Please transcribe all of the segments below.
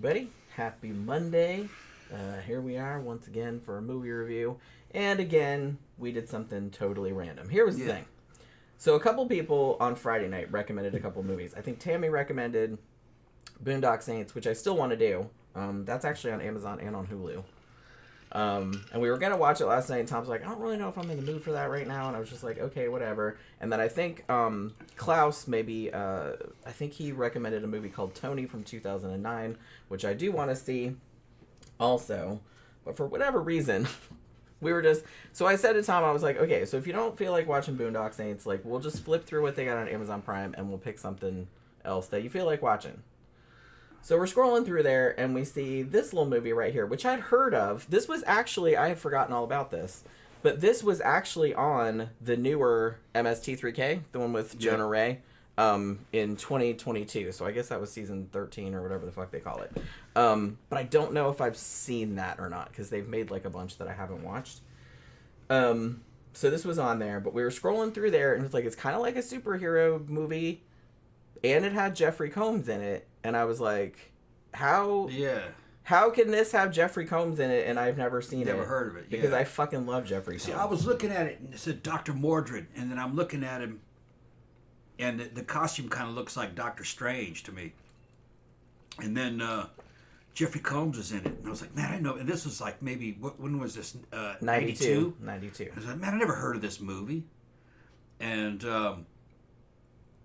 everybody. Happy Monday. Here we are once again for a movie review. And again, we did something totally random. Here was the thing. So a couple people on Friday night recommended a couple movies. I think Tammy recommended Boondock Saints, which I still want to do. That's actually on Amazon and on Hulu. And we were going to watch it last night, and Tom's like, I don't really know if I'm in the mood for that right now. And I was just like, okay, whatever. And then I think Klaus maybe, I think he recommended a movie called Tony from 2009, which I do want to see also. But for whatever reason, we were just... So I said to Tom, I was like, okay, so if you don't feel like watching Boondock Saints, like, we'll just flip through what they got on Amazon Prime, and we'll pick something else that you feel like watching. So we're scrolling through there, and we see this little movie right here, which I'd heard of. This was actually, I had forgotten all about this, but this was actually on the newer MST3K, the one with Jonah Ray, in 2022. So I guess that was season 13 or whatever the fuck they call it. But I don't know if I've seen that or not, because they've made like a bunch that I haven't watched. So this was on there, but we were scrolling through there, and it's like, it's kind of like a superhero movie, and it had Jeffrey Combs in it. And I was like, how can this have Jeffrey Combs in it and I've never seen it? Never heard of it, Because I fucking love Jeffrey Combs. See, I was looking at it and it said Dr. Mordrid, and then I'm looking at him, and the costume kind of looks like Doctor Strange to me. And then Jeffrey Combs is in it, and I was like, man, I know. And this was like maybe, when was this? 92? 92. I was like, man, I never heard of this movie. And...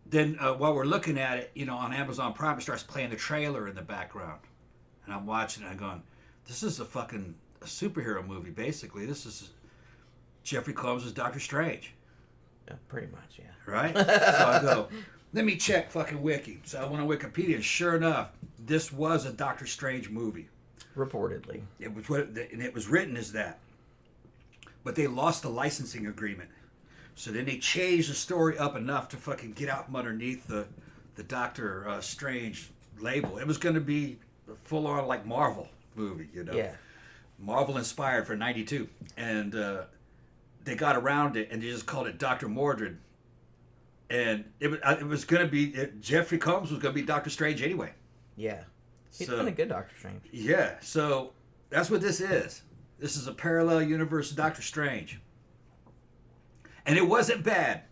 Then while we're looking at it, on Amazon Prime, it starts playing the trailer in the background. And I'm watching it, and I'm going, this is a superhero movie, basically. This is Jeffrey Combs as Doctor Strange. Yeah, pretty much, yeah. Right? So I go, let me check fucking Wiki. So I went on Wikipedia, and sure enough, this was a Doctor Strange movie. Reportedly. And it was written as that. But they lost the licensing agreement. So then they changed the story up enough to fucking get out from underneath the Doctor Strange label. It was going to be a full-on like Marvel movie, Yeah. Marvel inspired for 92. And they got around it and they just called it Dr. Mordrid. And it was going to be... Jeffrey Combs was going to be Doctor Strange anyway. Yeah. He's been a good Doctor Strange. Yeah. So that's what this is. This is a parallel universe of Doctor Strange. And it wasn't bad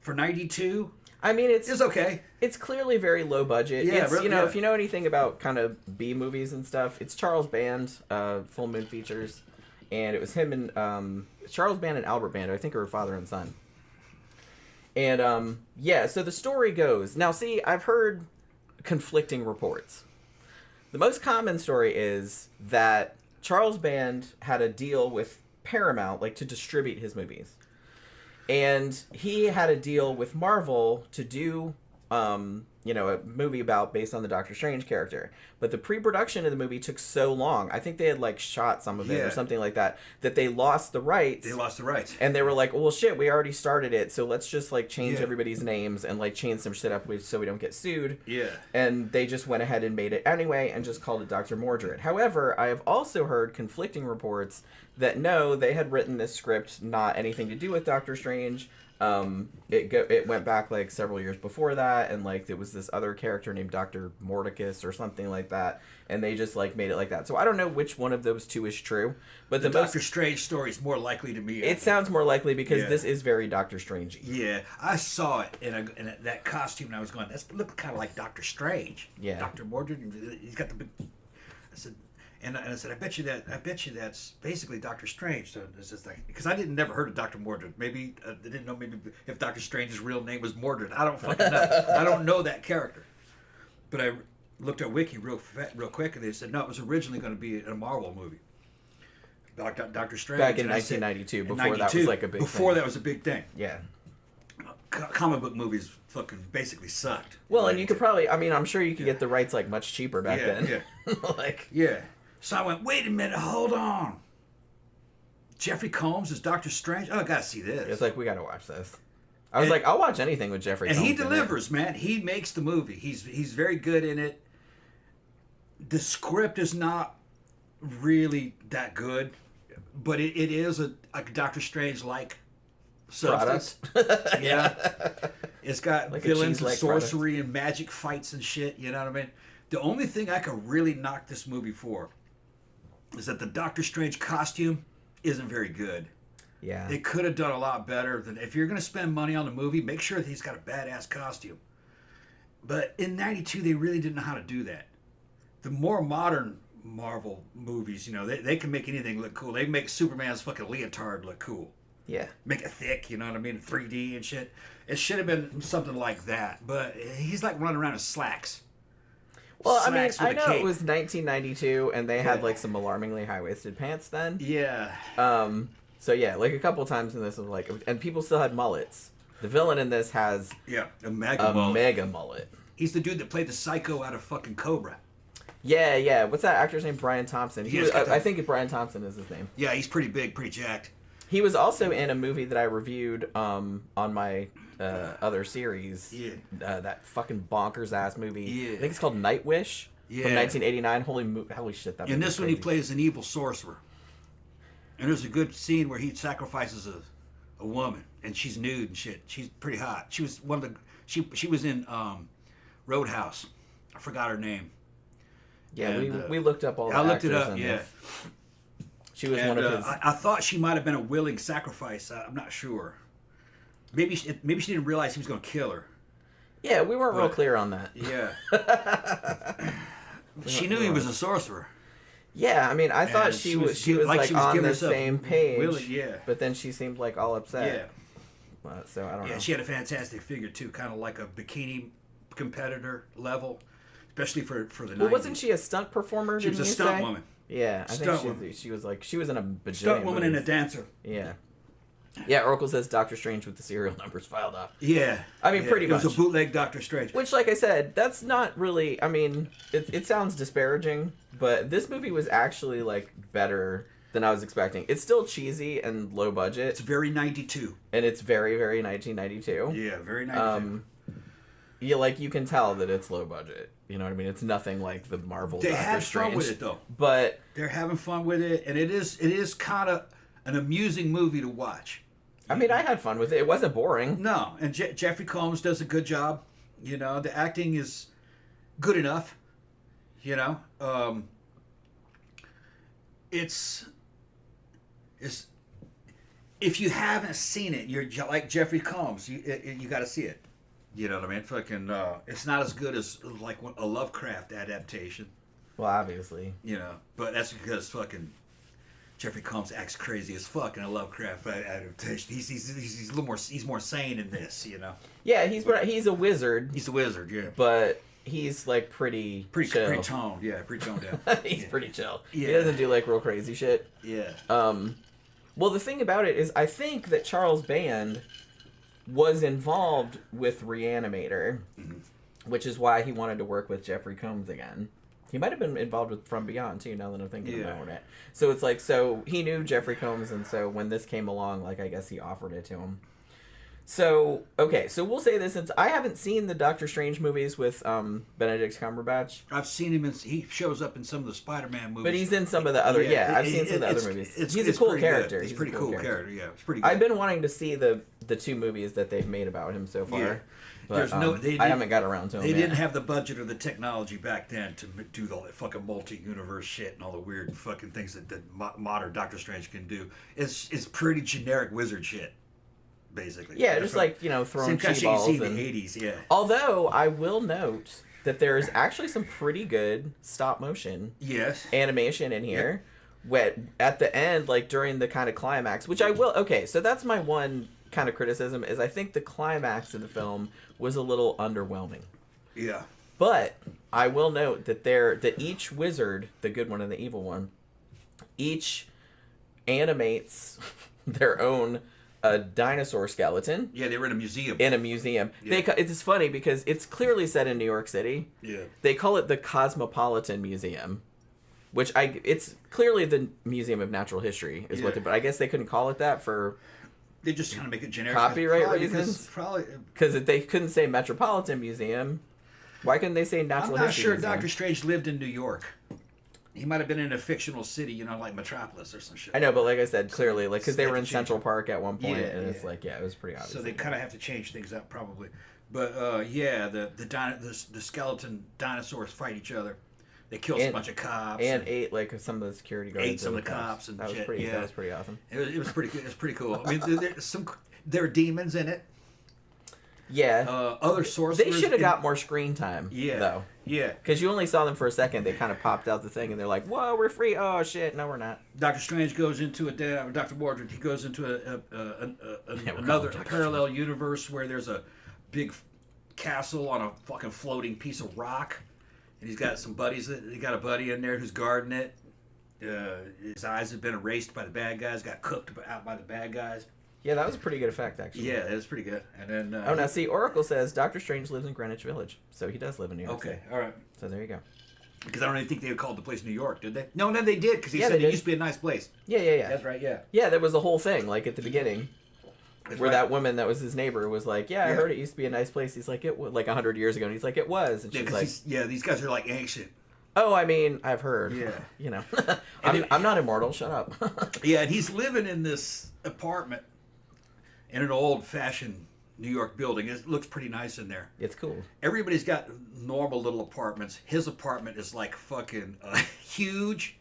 for 92. I mean, it's okay. It's clearly very low budget. Yeah, it's, if you know anything about kind of B movies and stuff, it's Charles Band, Full Moon Features, and it was him and Charles Band and Albert Band. I think are father and son. And so the story goes. Now, see, I've heard conflicting reports. The most common story is that Charles Band had a deal with Paramount, like to distribute his movies. And he had a deal with Marvel to do, a movie based on the Doctor Strange character. But the pre-production of the movie took so long. I think they had, shot some of it or something like that, that they lost the rights. And they were like, well, shit, we already started it, so let's just, change everybody's names and, change some shit up so we don't get sued. Yeah. And they just went ahead and made it anyway and just called it Dr. Mordrid. However, I have also heard conflicting reports that no, they had written this script not anything to do with Doctor Strange. It went back several years before that, and there was this other character named Dr. Mordicus or something like that, and they just made it like that. So I don't know which one of those two is true, but the Doctor Strange story is more likely to me. It sounds more likely because this is very Doctor Strange-y. Yeah, I saw it in that costume, and I was going, that looked kind of like Doctor Strange. Yeah, Dr. Mordrid. He's got the big. I said. And I said, I bet you that's basically Doctor Strange. So it's just because I never heard of Dr. Mordrid. Maybe they didn't know if Doctor Strange's real name was Mordrid. I don't fucking know. I don't know that character. But I looked at Wiki real quick, and they said no, it was originally going to be a Marvel movie. Dr. Strange back in 1992. Before that was a big. Before that was a big thing. Yeah. Comic book movies fucking basically sucked. Well, and you could probably. I mean, I'm sure you could get the rights much cheaper back then. Yeah. Yeah. So I went, wait a minute, hold on. Jeffrey Combs is Doctor Strange? Oh, I gotta see this. It's we gotta watch this. I was I'll watch anything with Jeffrey Combs. And he delivers, man. He makes the movie. He's very good in it. The script is not really that good, but it is a Doctor Strange-like substance. Yeah. It's got villains and sorcery and magic fights and shit, you know what I mean? The only thing I could really knock this movie for is that the Doctor Strange costume isn't very good. Yeah. They could have done a lot better than if you're going to spend money on the movie, make sure that he's got a badass costume. But in 92, they really didn't know how to do that. The more modern Marvel movies, you know, they can make anything look cool. They make Superman's fucking leotard look cool. Yeah. Make it thick, you know what I mean? 3D and shit. It should have been something like that. But he's like running around in slacks. Well, I mean, Slacks I with a know it cape. was 1992, and they had like some alarmingly high-waisted pants then. Yeah. So yeah, like a couple times in this was like, and people still had mullets. The villain in this has A mega mullet. mega mullet. He's the dude that played the psycho out of fucking Cobra. Yeah. What's that actor's name? Brian Thompson. He Yes, was, got that. I think Brian Thompson is his name. Yeah, he's pretty big, pretty jacked. He was also in a movie that I reviewed on my other series. Yeah. That fucking bonkers ass movie. Yeah. I think it's called Night Wish from 1989. Holy shit, that. In this one, he crazy. plays an evil sorcerer. And there's a good scene where he sacrifices a woman, and she's nude and shit. She's pretty hot. She was one of the. She was in Roadhouse. I forgot her name. Yeah, And, we looked up all. The I looked it actors up. in Yeah. this. She was And, one of his. I thought she might have been a willing sacrifice. I'm not sure. Maybe she didn't realize he was going to kill her. Yeah, we weren't real but- clear on that. Yeah. She knew he was a sorcerer. Yeah, I mean, I thought And she was like on giving the herself same page. willing, yeah. But then she seemed like all upset. Yeah. So I don't know. Yeah, she had a fantastic figure too, kind of like a bikini competitor level, especially for the 90s. Well, wasn't she a stunt performer? She was a didn't you stunt say? woman. Yeah, I Stunt think woman. she was in a bajillion Stunt woman and a movies. dancer. Yeah. Yeah, Oracle says Doctor Strange with the serial numbers filed off. Yeah. I mean, yeah. pretty It was much. a bootleg Doctor Strange. Which, like I said, that's not really. I mean, it sounds disparaging, but this movie was actually like better than I was expecting. It's still cheesy and low budget, It's very 92. and it's very, very 1992. Yeah, very 92. Yeah, like you can tell that it's low budget. You know what I mean? It's nothing like the Marvel. They Doctor had Strange, fun with it though. but They're having fun with it, and it is kind of an amusing movie to watch. I mean, I had fun with it. It wasn't boring. No, and Jeffrey Combs does a good job. You know, the acting is good enough. You know, it's if you haven't seen it, you're like Jeffrey Combs. You got to see it. You know what I mean? Fucking, it's not as good as like a Lovecraft adaptation. Well, obviously. You know, but that's because fucking Jeffrey Combs acts crazy as fuck in a Lovecraft adaptation. He's a little more. He's more sane in this. You know. Yeah, he's a wizard, He's a wizard. Yeah. but he's like pretty chill. Pretty toned. Yeah, pretty toned down. He's pretty chill. He Yeah. doesn't do like real crazy shit. Yeah. Well, the thing about it is, I think that Charles Band was involved with Reanimator, which is why he wanted to work with Jeffrey Combs again. He might have been involved with From Beyond too. Now that I'm thinking about it, so it's like, so he knew Jeffrey Combs, and so when this came along, like I guess he offered it to him. So okay, so we'll say this, since I haven't seen the Doctor Strange movies with Benedict Cumberbatch. I've seen him. He shows up in some of the Spider-Man movies. But he's in some of the other. Yeah, I've seen some of the other movies. He's a cool pretty character. Good. He's a pretty cool character. Yeah, it's pretty good. I've been wanting to see the two movies that they've made about him so far. Yeah. But They I haven't got around to them They yet. didn't have the budget or the technology back then to do all that fucking multi-universe shit and all the weird fucking things that modern Doctor Strange can do. It's pretty generic wizard shit, basically. Yeah, just like, you know, throwing same kind chi of shit you balls. see in And... the 80s, yeah. Although, I will note that there's actually some pretty good stop motion Yes. animation in here. At the end, like during the kind of climax, which I will... Okay, so that's my one kind of criticism, is I think the climax of the film was a little underwhelming. Yeah. But I will note that each wizard, the good one and the evil one, each animates their own dinosaur skeleton. Yeah, they were in a museum. In a museum. Yeah. It's funny because it's clearly set in New York City. Yeah. They call it the Cosmopolitan Museum, which it's clearly the Museum of Natural History is but I guess they couldn't call it that for They just kind of make it generic. Copyright reasons? Probably. because they couldn't say Metropolitan Museum. Why couldn't they say Natural I'm not History sure Museum? Doctor Strange lived in New York. He might have been in a fictional city, you know, like Metropolis or some shit. I know, but like I said, clearly, like, because they They were had in to change Central it. Park at one point, Yeah, and it's yeah. like, yeah, it was pretty obvious. So they kind of have to change things up, probably. But yeah, the skeleton dinosaurs fight each other. They killed a bunch of cops and ate like some of the security guards. Ate some of the cops and that was shit. pretty. Yeah. That was pretty awesome. It was pretty. It was pretty cool. I mean, there are demons in it. Yeah. Other sorcerers. They should have got more screen time. Yeah. Though. Yeah. Because you only saw them for a second. They kind of popped out the thing, and they're like, "Whoa, we're free!" Oh shit, no, we're not. Doctor Strange goes into Dr. Mordrid. He goes into another parallel universe where there's a big castle on a fucking floating piece of rock, and he's got some buddies. He got a buddy in there who's guarding it. His eyes have been erased by the bad guys. Got cooked out by the bad guys. Yeah, that was a pretty good effect, actually. Yeah, it was pretty good. And then now see, Oracle says Doctor Strange lives in Greenwich Village, so he does live in New York. Okay, all right. So there you go. Because I don't even think they called the place New York, did they? No, they did, because he said it used to be a nice place. Yeah. That's right, yeah. Yeah, there was a whole thing, like, at the beginning, where that woman that was his neighbor was like, I heard it used to be a nice place. He's like, it was, like, 100 years ago, and he's like, it was. And she's like... these guys are, like, ancient. Oh, I mean, I've heard. Yeah. You know. I'm not immortal. Shut up. Yeah, and he's living in this apartment in an old-fashioned New York building. It looks pretty nice in there. It's cool. Everybody's got normal little apartments. His apartment is like fucking huge.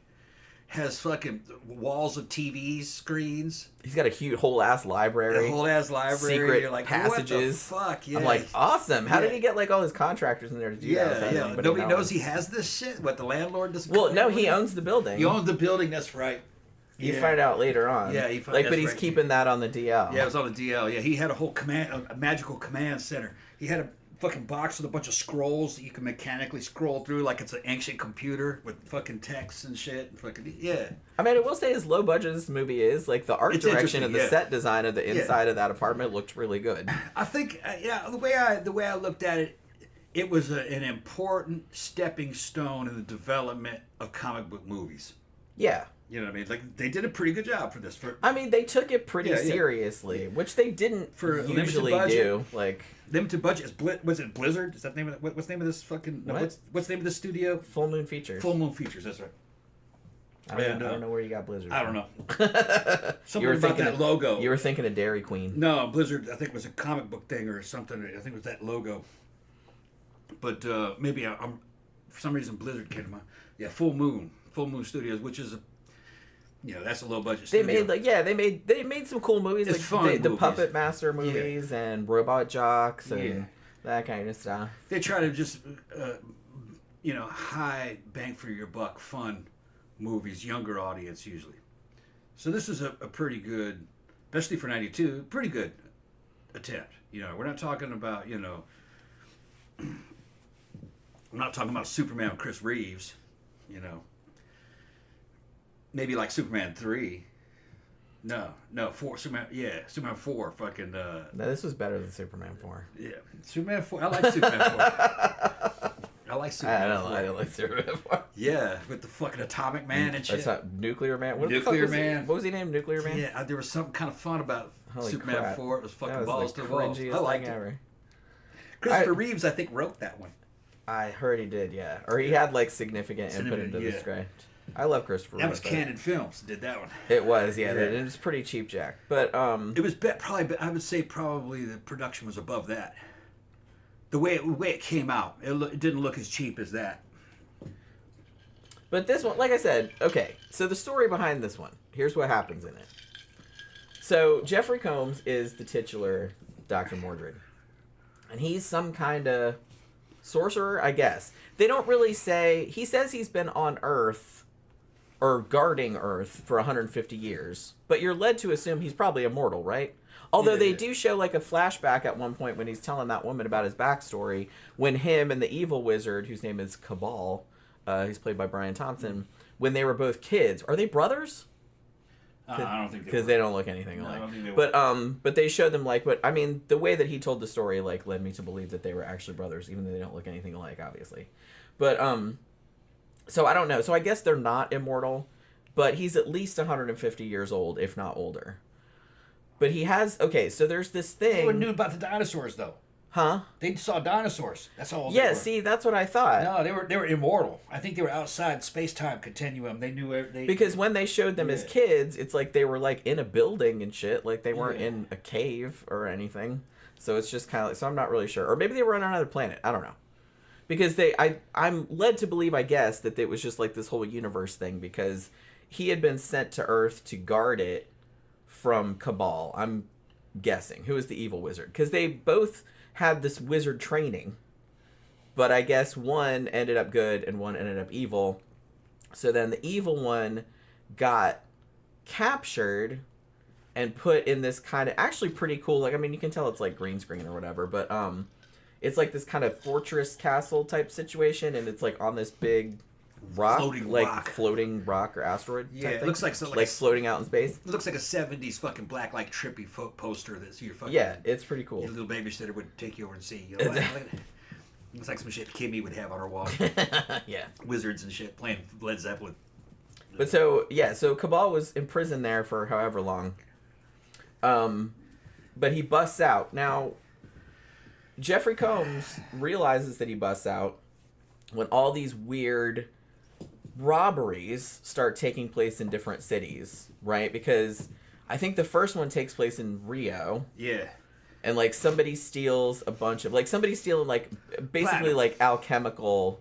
Has fucking walls of TV screens. He's got a huge whole ass library. A whole ass library. Secret You're like, passages. What the fuck? Yeah. I'm like, awesome. How did he get like all his contractors in there to do that? Yeah. Nobody knows he has this shit. What, the landlord doesn't. Well, no, he owns the building. He owns the building. That's right. You find out later on. Yeah, but he's keeping that on the DL. Yeah, it was on the DL. Yeah, he had a whole a magical command center. He had a fucking box with a bunch of scrolls that you can mechanically scroll through like it's an ancient computer with fucking text and shit. And fucking, yeah. I mean, I will say as low budget as this movie is, like the art direction and the set design of the inside of that apartment looked really good. I think, the way I looked at it, it was an important stepping stone in the development of comic book movies. Yeah. You know what I mean? Like, they did a pretty good job for this. I mean, they took it pretty seriously, which they didn't usually do. Like limited budget. Was it Blizzard? Is that the name of what's the name of this fucking? No, what's the name of this studio? Full Moon Features. Full Moon Features. That's right. I don't know where you got Blizzard. I don't know. Something about that logo. You were thinking of Dairy Queen. No, Blizzard. I think was a comic book thing or something. I think it was that logo. But maybe I'm for some reason Blizzard came to mind. Yeah, Full Moon Studios, which is a. That's a low budget studio. They made some cool movies. It's fun movies. The Puppet Master movies and Robot Jocks and that kind of stuff. They try to just, high bang for your buck, fun movies, younger audience usually. So this is a pretty good, especially for '92, pretty good attempt. We're not talking about, I'm not talking about Superman with Chris Reeves, Maybe like Superman 3. No, 4. Superman 4. Fucking. No, this was better than Superman 4. Yeah, Superman 4. I like Superman 4. I like Superman 4. I don't like Superman 4. Yeah, with the fucking Atomic Man and shit. That's not Nuclear Man. Nuclear Man. What was he named? Nuclear Man? Yeah, there was something kind of fun about Superman crap. 4. It was fucking was balls the to balls. I liked it. Ever. Christopher Reeves, I think, wrote that one. I heard he did, yeah. Or he had like significant input into the script. I love Christopher Reeves. That was Canon Films did that one. It was, yeah. It was pretty cheap, Jack. But it was probably. I would say probably the production was above that. The way it came out, it didn't look as cheap as that. But this one, like I said, okay. So the story behind this one. Here's what happens in it. So Jeffrey Combs is the titular Dr. Mordrid, and he's some kind of sorcerer, I guess. They don't really say. He says he's been on Earth. Or guarding Earth for 150 years. But you're led to assume he's probably immortal, right? Although they do show like a flashback at one point when he's telling that woman about his backstory, when him and the evil wizard, whose name is Cabal, he's played by Brian Thompson, when they were both kids. Are they brothers? I don't think they were. Because they don't look anything alike. I don't think they were. But they showed them like, but I mean, the way that he told the story like led me to believe that they were actually brothers, even though they don't look anything alike, obviously. But so I don't know. So I guess they're not immortal, but he's at least 150 years old, if not older. But he has... Okay, so there's this thing... They knew about the dinosaurs, though. Huh? They saw dinosaurs. That's all. Yeah, see, that's what I thought. No, they were immortal. I think they were outside space-time continuum. They knew... Because when they showed them as kids, it's like they were like in a building and shit. Like they weren't in a cave or anything. So it's just kind of like, so I'm not really sure. Or maybe they were on another planet. I don't know. Because I'm led to believe, I guess, that it was just like this whole universe thing because he had been sent to Earth to guard it from Cabal. I'm guessing. Who is the evil wizard? Because they both had this wizard training. But I guess one ended up good and one ended up evil. So then the evil one got captured and put in this kind of actually pretty cool, like, I mean, you can tell it's like green screen or whatever, but it's like this kind of fortress castle type situation, and it's like on this big rock, floating rock or asteroid type it thing. Looks like floating out in space. It looks like a 70s fucking black, like trippy poster that's your fucking... Yeah, it's pretty cool. Your little babysitter would take you over and see. You know, looks like some shit Kimmy would have on her wall. Yeah. Wizards and shit playing Led Zeppelin. But so Cabal was imprisoned there for however long. But he busts out. Now, Jeffrey Combs realizes that he busts out when all these weird robberies start taking place in different cities, right? Because I think the first one takes place in Rio. Yeah. And, like, somebody steals a bunch of... Like, somebody's stealing, like, basically, platinum. Like, alchemical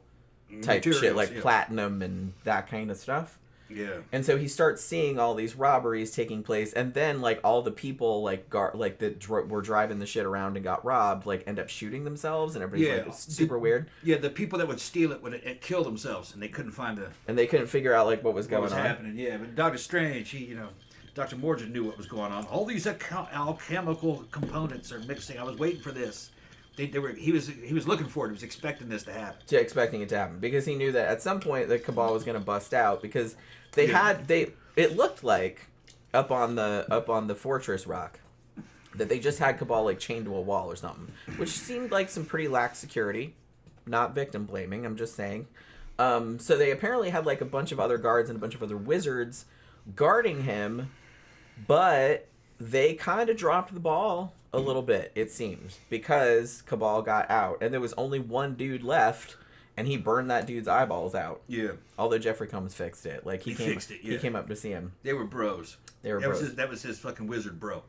type materials, shit. Like, platinum and that kind of stuff. Yeah. And so he starts seeing all these robberies taking place. And then, like, all the people, like, that were driving the shit around and got robbed, like, end up shooting themselves. And everybody's like, it's super weird. Yeah, the people that would steal it would kill themselves. And they couldn't find And they couldn't figure out, like, what was going on. Happening, yeah. But Dr. Strange, he, you know... Dr. Mordrid knew what was going on. All these alchemical components are mixing. I was waiting for this. He was looking for it. He was expecting this to happen. Yeah, expecting it to happen because he knew that at some point the Cabal was going to bust out because it looked like up on the fortress rock that they just had Cabal like chained to a wall or something, which seemed like some pretty lax security. Not victim blaming. I'm just saying. So they apparently had like a bunch of other guards and a bunch of other wizards guarding him. But they kind of dropped the ball a little bit, it seems, because Cabal got out. And there was only one dude left, and he burned that dude's eyeballs out. Yeah. Although Jeffrey Combs fixed it. Like, he fixed it, yeah. He came up to see him. They were bros. That was his fucking wizard bro.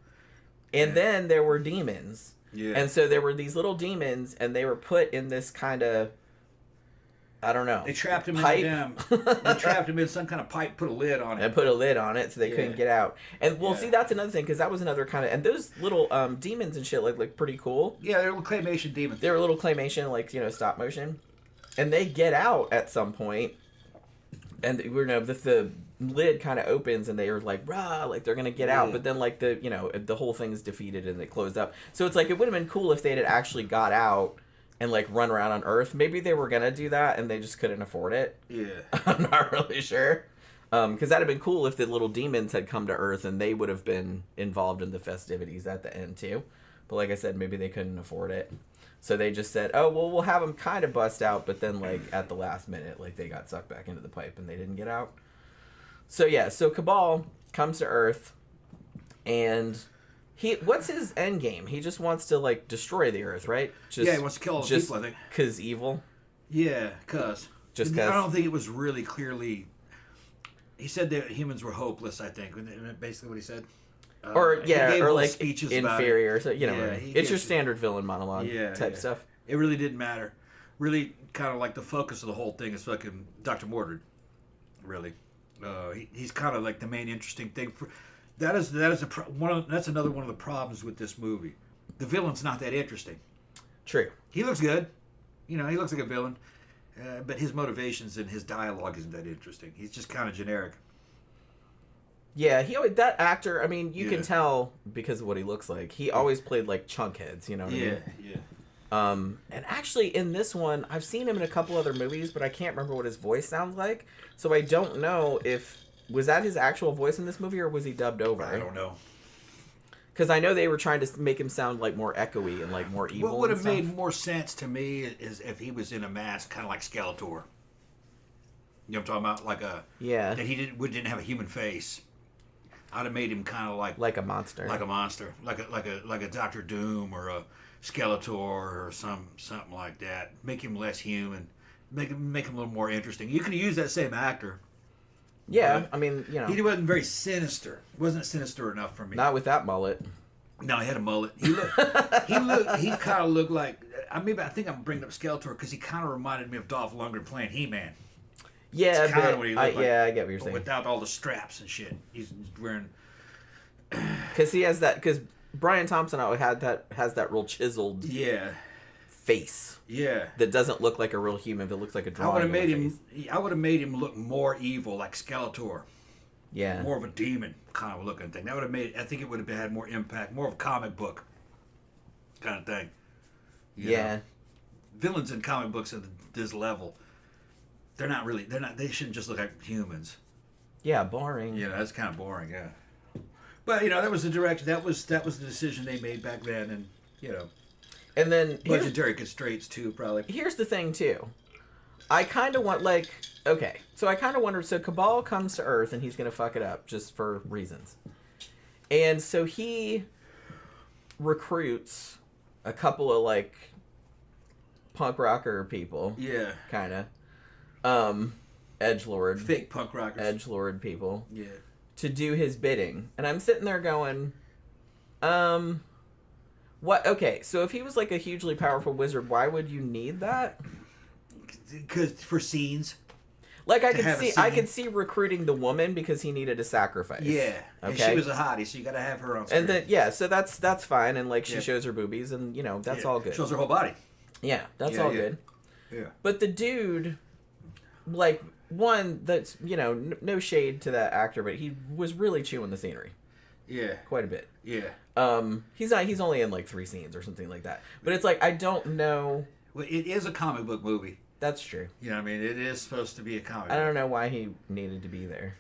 And then there were demons. Yeah. And so there were these little demons, and they were put in this kind of... I don't know. They trapped him pipe. They trapped him in some kind of pipe, put a lid on it. And put a lid on it so they couldn't get out. And, see, that's another thing, because that was another kind of... And those little demons and shit look pretty cool. Yeah, they're little claymation demons. They were little claymation, like, stop motion. And they get out at some point, and, the lid kind of opens, and they are like, rah, like, they're going to get out. But then, like, the whole thing's defeated, and it closed up. So it's like, it would have been cool if they had actually got out and like run around on Earth. Maybe they were gonna do that and they just couldn't afford it. Yeah. I'm not really sure. Because that'd have been cool if the little demons had come to Earth and they would have been involved in the festivities at the end too. But like I said, maybe they couldn't afford it. So they just said, oh, well, we'll have them kind of bust out, but then like at the last minute, like they got sucked back into the pipe and they didn't get out. So yeah, so Cabal comes to Earth and... What's his end game? He just wants to, like, destroy the Earth, right? He wants to kill all the people, I think. Because evil? Yeah, because. Just because? I don't think it was really clearly... He said that humans were hopeless, I think. Isn't that basically what he said? Or like, speeches inferior. So, it's your standard villain monologue type stuff. It really didn't matter. Really, kind of like the focus of the whole thing is fucking Dr. Mordrid. Really. He's kind of like the main interesting thing. That's another one of the problems with this movie. The villain's not that interesting. True. He looks good. He looks like a villain. But his motivations and his dialogue isn't that interesting. He's just kind of generic. Yeah, that actor, I mean, you can tell because of what he looks like. He always played like chunk heads, you know what I mean? Yeah. And actually in this one, I've seen him in a couple other movies, but I can't remember what his voice sounds like. So I don't know if... Was that his actual voice in this movie, or was he dubbed over? I don't know. Because I know they were trying to make him sound like more echoey and like more evil. What would have made more sense to me is if he was in a mask, kind of like Skeletor. You know what I'm talking about? Like that he didn't have a human face. I'd have made him kind of like a monster, like a Doctor Doom or a Skeletor or something like that. Make him less human. Make him a little more interesting. You could use that same actor. Yeah, I mean, he wasn't very sinister. Wasn't sinister enough for me. Not with that mullet. No, he had a mullet. He kind of looked like. I think I'm bringing up Skeletor because he kind of reminded me of Dolph Lundgren playing He-Man. Yeah, kind of what he looked like. Yeah, I get what you're saying. Without all the straps and shit, he's wearing. Because he has that. Because Brian Thompson has that real chiseled. Yeah. Face. Yeah. That doesn't look like a real human. That looks like a drawing. I would have made him look more evil, like Skeletor. Yeah. More of a demon kind of looking thing. That would have made. I think it would have had more impact, more of a comic book kind of thing. You know? Villains in comic books at this level, they're not. They shouldn't just look like humans. Yeah, boring. You know, that's kind of boring. Yeah. But that was the direction. That was the decision they made back then, and And then budgetary constraints too, probably. Here's the thing too. I kind of want okay, so I kind of wonder. So Cabal comes to Earth and he's gonna fuck it up just for reasons, and so he recruits a couple of punk rocker people. Yeah. Kind of. Edgelord. Fake punk rockers. Edgelord people. Yeah. To do his bidding, and I'm sitting there going, what? Okay, so if he was a hugely powerful wizard, why would you need that? Because for scenes. I could see recruiting the woman because he needed a sacrifice. Yeah. Okay. And she was a hottie, so you got to have her on screen. And then so that's fine, and she shows her boobies, and that's all good. Shows her whole body. Yeah, that's all good. Yeah. But the dude, one that's no shade to that actor, but he was really chewing the scenery. Yeah. Quite a bit. Yeah. He's only in 3 scenes or something like that. But it's I don't know. Well, it is a comic book movie. That's true. You know what I mean? It is supposed to be a comic book. I don't know why he needed to be there.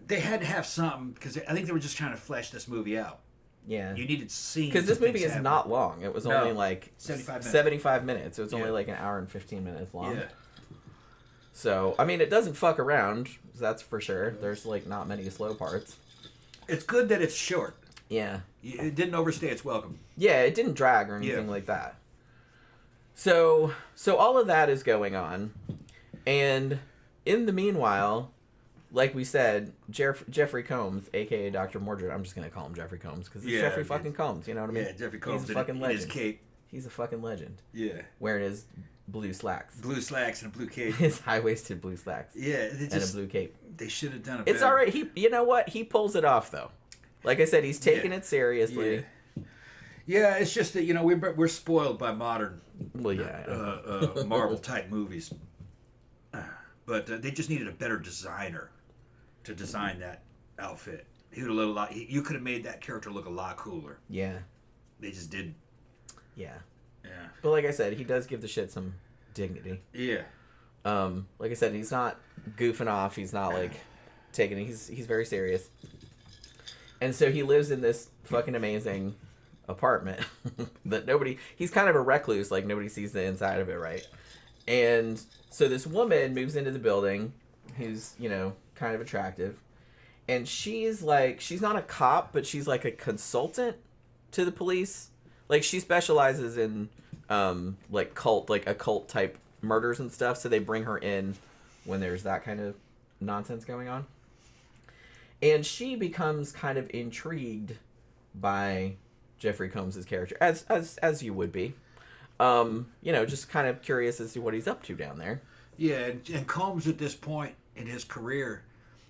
They had to have something, because I think they were just trying to flesh this movie out. Yeah. You needed scenes. Because this movie is not long. It was only 75 minutes. So it's only an hour and 15 minutes long. Yeah. So, I mean, it doesn't fuck around. That's for sure. There's not many slow parts. It's good that it's short. Yeah. It didn't overstay its welcome. Yeah, it didn't drag or anything like that. So all of that is going on. And in the meanwhile, like we said, Jeffrey Combs, a.k.a. Dr. Mordrid, I'm just going to call him Jeffrey Combs because it's Jeffrey fucking Combs, you know what I mean? Yeah, Jeffrey Combs He's a fucking legend. in his cape. He's a fucking legend. Yeah. Wearing his blue slacks. Blue slacks and a blue cape. His high-waisted blue slacks. Yeah. And a blue cape. They should have done it It's better. all right. You know what? He pulls it off, though. Like I said, he's taking it seriously. Yeah, it's just that, we're spoiled by modern Marvel-type movies. But they just needed a better designer to design that outfit. He would have looked a lot. You could have made that character look a lot cooler. Yeah. They just didn't. Yeah. Yeah. But like I said, he does give the shit some dignity. Yeah. Like I said, he's not goofing off. He's not taking it. He's very serious. And so he lives in this fucking amazing apartment that he's kind of a recluse, nobody sees the inside of it, right? And so this woman moves into the building who's, kind of attractive. And she's not a cop, but she's a consultant to the police. She specializes in occult type murders and stuff, so they bring her in when there's that kind of nonsense going on. And she becomes kind of intrigued by Jeffrey Combs' character, as you would be. Just kind of curious as to what he's up to down there. Yeah, and Combs at this point in his career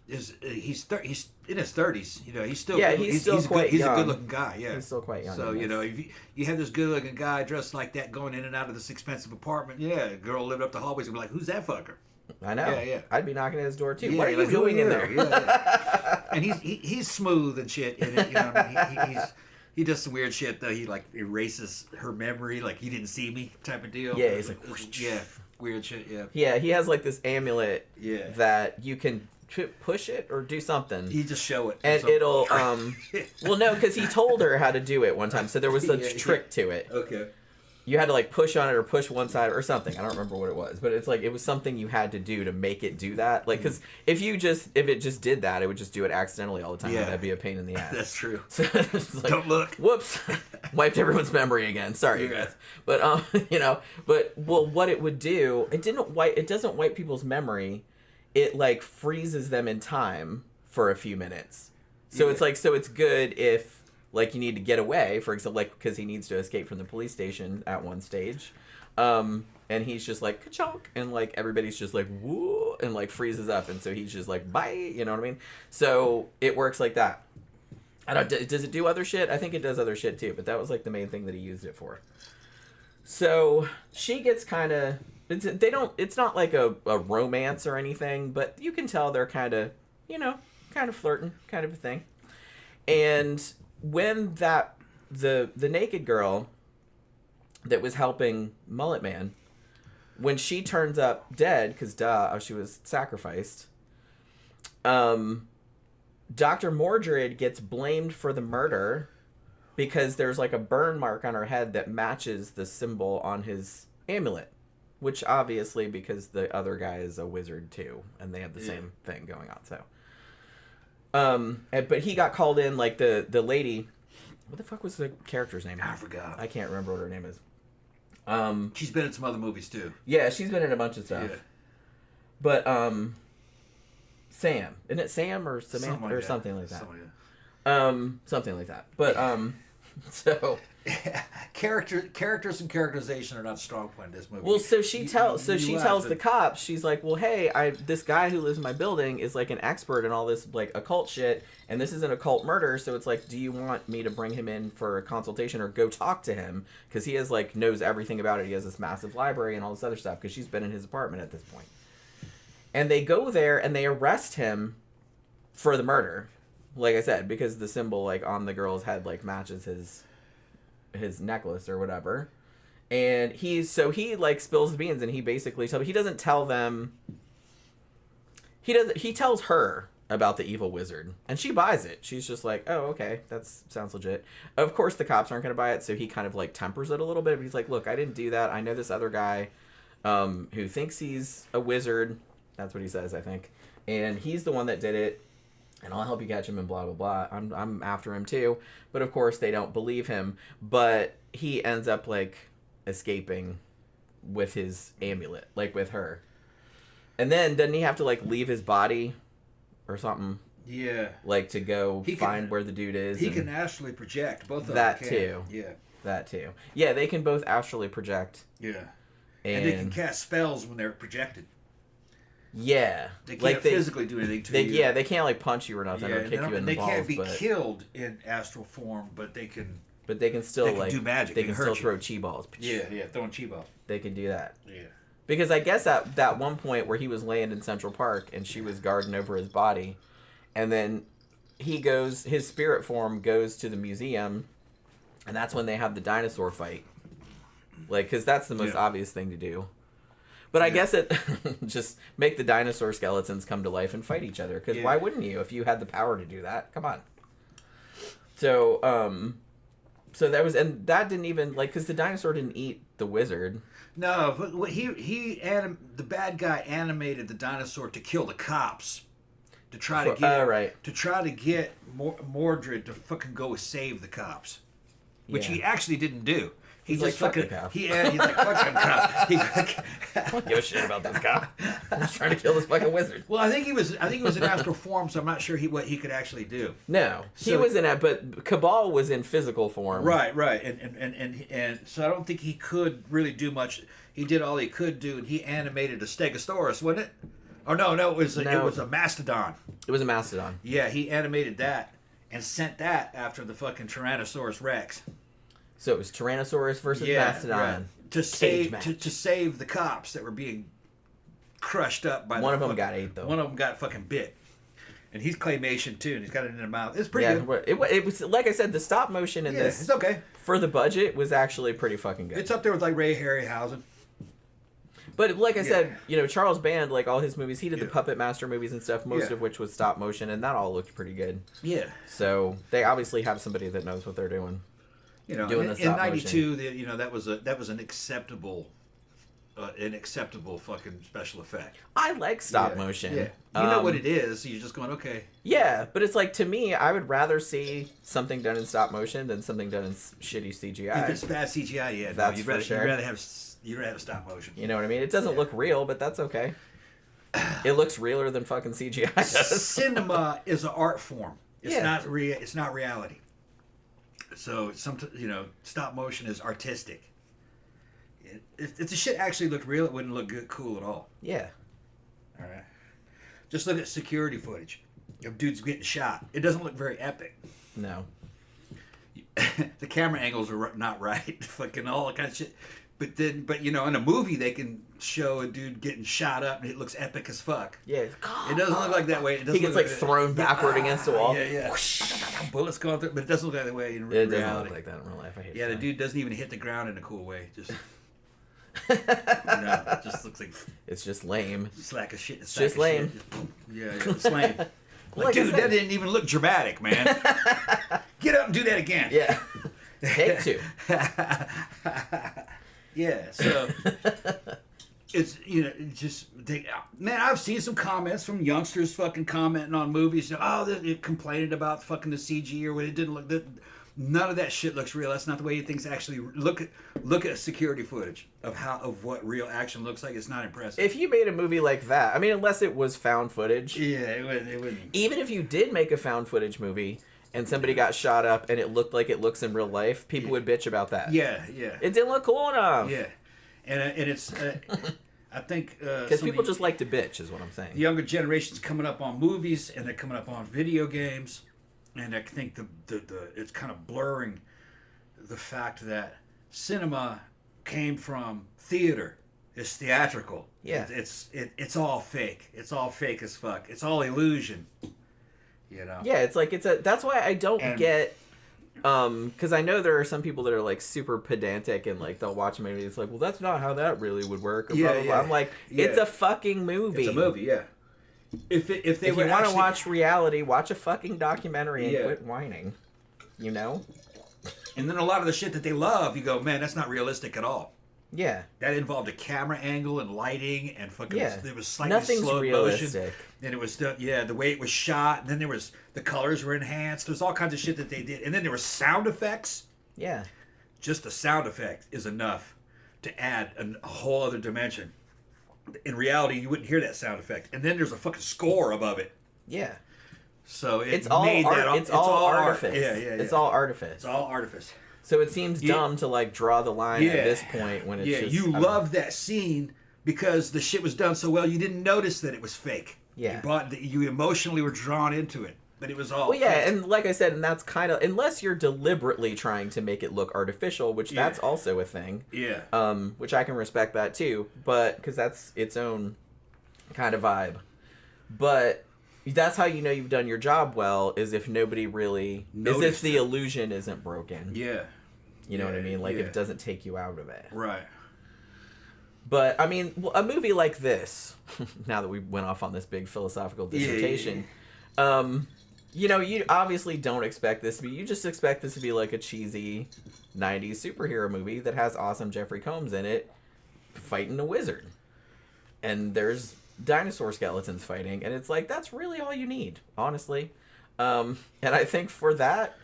he's in his 30s. He's still he's still quite young. He's a good-looking guy. Yeah, he's still quite young. So if you have this good-looking guy dressed like that going in and out of this expensive apartment, a girl living up the hallways would be like, "Who's that fucker?" I know. Yeah. I'd be knocking at his door too. Yeah, what are you doing in there? Yeah. And he's smooth and shit. And he does some weird shit though. He erases her memory, he didn't see me type of deal. Yeah, he's weird shit. Yeah. Yeah, he has this amulet. Yeah. That you can push it or do something. You just show it. And it'll well, no, because he told her how to do it one time, so there was a trick to it. Okay. You had to push on it or push one side or something. I don't remember what it was, but it's it was something you had to do to make it do that. Because if it just did that, it would just do it accidentally all the time. Yeah. That'd be a pain in the ass. That's true. So don't look. Whoops, wiped everyone's memory again. Sorry, you guys. But what it would do, it doesn't wipe people's memory. It freezes them in time for a few minutes. So it's so it's good if like, you need to get away, for example, like, because he needs to escape from the police station at one stage. And he's just like, ka-chunk, and, like, everybody's just like, woo, and, like, freezes up, and so he's just like, bye, you know what I mean? So it works like that. I don't, does it do other shit? I think it does other shit, too, but that was, like, the main thing that he used it for. So she gets kind of, it's not like a romance or anything, but you can tell they're kind of, you know, kind of flirting, kind of a thing. And when the naked girl that was helping Mullet Man, when she turns up dead, because she was sacrificed, Dr. Mordrid gets blamed for the murder because there's like a burn mark on her head that matches the symbol on his amulet, which obviously, because the other guy is a wizard too, and they have the same thing going on. So, but he got called in, like the lady. What the fuck was the character's name? I forgot. I can't remember what her name is. She's been in some other movies too. Yeah, she's been in a bunch of stuff. Yeah. But Sam, isn't it Sam or Samantha or something like that? Something like that. But so characters and characterization are not a strong point in this movie. Well, so she tells the cops, she's like, well, hey, this guy who lives in my building is like an expert in all this like occult shit, and this is an occult murder, so it's like, do you want me to bring him in for a consultation or go talk to him? Because he knows everything about it. He has this massive library and all this other stuff, because she's been in his apartment at this point. And they go there and they arrest him for the murder. Like I said, because the symbol like on the girl's head like matches his necklace or whatever. And he like spills the beans, and he basically he doesn't tell them. He tells her about the evil wizard, and she buys it. She's just like, oh, okay, that sounds legit. Of course the cops aren't going to buy it, so he kind of like tempers it a little bit. But he's like, look, I didn't do that. I know this other guy who thinks he's a wizard. That's what he says, I think. And he's the one that did it. And I'll help you catch him and blah, blah, blah. I'm after him too. But of course they don't believe him. But he ends up like escaping with his amulet, like with her. And then doesn't he have to like leave his body or something? Yeah. Like to go find where the dude is. He can astrally project. Both of them that can. Too. Yeah. That too. Yeah, they can both astrally project. Yeah. And they can cast spells when they're projected. Yeah, they can't physically do anything to you. Yeah, they can't like punch you or nothing or kick you in the balls. They can't be killed in astral form, but they can. But they can still do magic. They can still throw chi balls. Yeah, throwing chi balls. They can do that. Yeah. Because I guess at that one point where he was laying in Central Park and she was guarding over his body, and then his spirit form goes to the museum, and that's when they have the dinosaur fight. Like, because that's the most obvious thing to do. But I guess it just make the dinosaur skeletons come to life and fight each other. Because why wouldn't you if you had the power to do that? Come on. So, so that was, and that didn't even like, because the dinosaur didn't eat the wizard. No, but the bad guy animated the dinosaur to kill the cops, to try to get Mordrid to fucking go save the cops, which he actually didn't do. He's like, fuck the cop. He's like, fuck them cop. I don't give a shit about this cop. I'm just trying to kill this fucking wizard. Well, I think he was in astral form, so I'm not sure what he could actually do. No, he was in but Cabal was in physical form. Right, and so I don't think he could really do much. He did all he could do, and he animated a Stegosaurus, wasn't it? Oh no, it was a mastodon. It was a mastodon. Yeah, he animated that and sent that after the fucking Tyrannosaurus Rex. So it was Tyrannosaurus versus Mastodon. Right. To save the cops that were being crushed up by one of them got ate though. One of them got fucking bit. And he's claymation too, and he's got it in the mouth. It's pretty good. It was like I said, the stop motion in this. It's okay. For the budget was actually pretty fucking good. It's up there with like Ray Harryhausen. But like I said, Charles Band, like all his movies, he did the Puppet Master movies and stuff, most of which was stop motion, and that all looked pretty good. Yeah. So they obviously have somebody that knows what they're doing. Doing in '92, that was an acceptable fucking special effect. I like stop motion. Yeah, you know what it is. You're just going, okay. Yeah, but it's like, to me, I would rather see something done in stop motion than something done in shitty CGI. If it's bad CGI, that's you'd rather have stop motion. You know what I mean? It doesn't look real, but that's okay. It looks realer than fucking CGI does. Cinema is an art form. It's not reality. So stop motion is artistic. If the shit actually looked real, it wouldn't look good, cool at all. Yeah. All right. Just look at security footage of dudes getting shot. It doesn't look very epic. No. The camera angles are not right. Fucking all that kind of shit. But in a movie they can show a dude getting shot up and it looks epic as fuck. Yeah. It doesn't look like that way. It doesn't He gets look thrown backward against the wall. Yeah. Bullets going through, but it doesn't look that way in reality. It doesn't look like that in real life. I hate the that. dude doesn't even hit the ground in a cool way. Just it just looks like it's just lame. Slack of shit. It's just lame. Yeah, it's lame. Like dude, that didn't even look dramatic, man. Get up and do that again. Yeah. Take two. Yeah, so it's man, I've seen some comments from youngsters fucking commenting on movies. Oh, they're complaining about fucking the CG or what it didn't look. None of that shit looks real. That's not the way things actually look at security footage of what real action looks like. It's not impressive. If you made a movie like that, I mean, unless it was found footage. Yeah, it wouldn't. Even if you did make a found footage movie and somebody got shot up and it looked like it looks in real life, people would bitch about that. Yeah. It didn't look cool enough. Yeah, and it's I think because people just like to bitch, is what I'm saying. The younger generation's coming up on movies and they're coming up on video games. And I think the it's kind of blurring the fact that cinema came from theater. It's theatrical. Yeah. It's all fake. It's all fake as fuck. It's all illusion. Yeah, it's like that's why I don't get because I know there are some people that are like super pedantic and like they'll watch a movie. It's like, well, that's not how that really would work. Or blah, blah, blah. I'm like, it's a fucking movie. It's a movie, yeah. If you want to watch reality, watch a fucking documentary and quit whining. You know? And then a lot of the shit that they love, you go, man, that's not realistic at all. Yeah. That involved a camera angle and lighting and fucking it was slightly Nothing's slow realistic. motion. And it was the way it was shot, and then there was the colors were enhanced. There's all kinds of shit that they did. And then there were sound effects. Yeah. Just the sound effect is enough to add a whole other dimension. In reality, you wouldn't hear that sound effect. And then there's a fucking score above it. Yeah. So it's all artifice. Yeah. It's all artifice. It's all artifice. So it seems dumb to like draw the line at this point when it's just... you loved that scene because the shit was done so well you didn't notice that it was fake. Yeah. You emotionally were drawn into it. But it was all well, yeah, fake. and like I said, and that's kind of... Unless you're deliberately trying to make it look artificial, which that's also a thing. Yeah. Which I can respect that too, but... Because that's its own kind of vibe. But that's how you know you've done your job well, is if nobody really... Is if the illusion isn't broken. Yeah. You know what I mean? Like, if it doesn't take you out of it. Right. But, I mean, a movie like this, now that we went off on this big philosophical dissertation... you know, you obviously don't expect this to be... You just expect this to be like a cheesy 90s superhero movie that has awesome Jeffrey Combs in it fighting a wizard. And there's dinosaur skeletons fighting. And it's like, that's really all you need, honestly. And I think for that,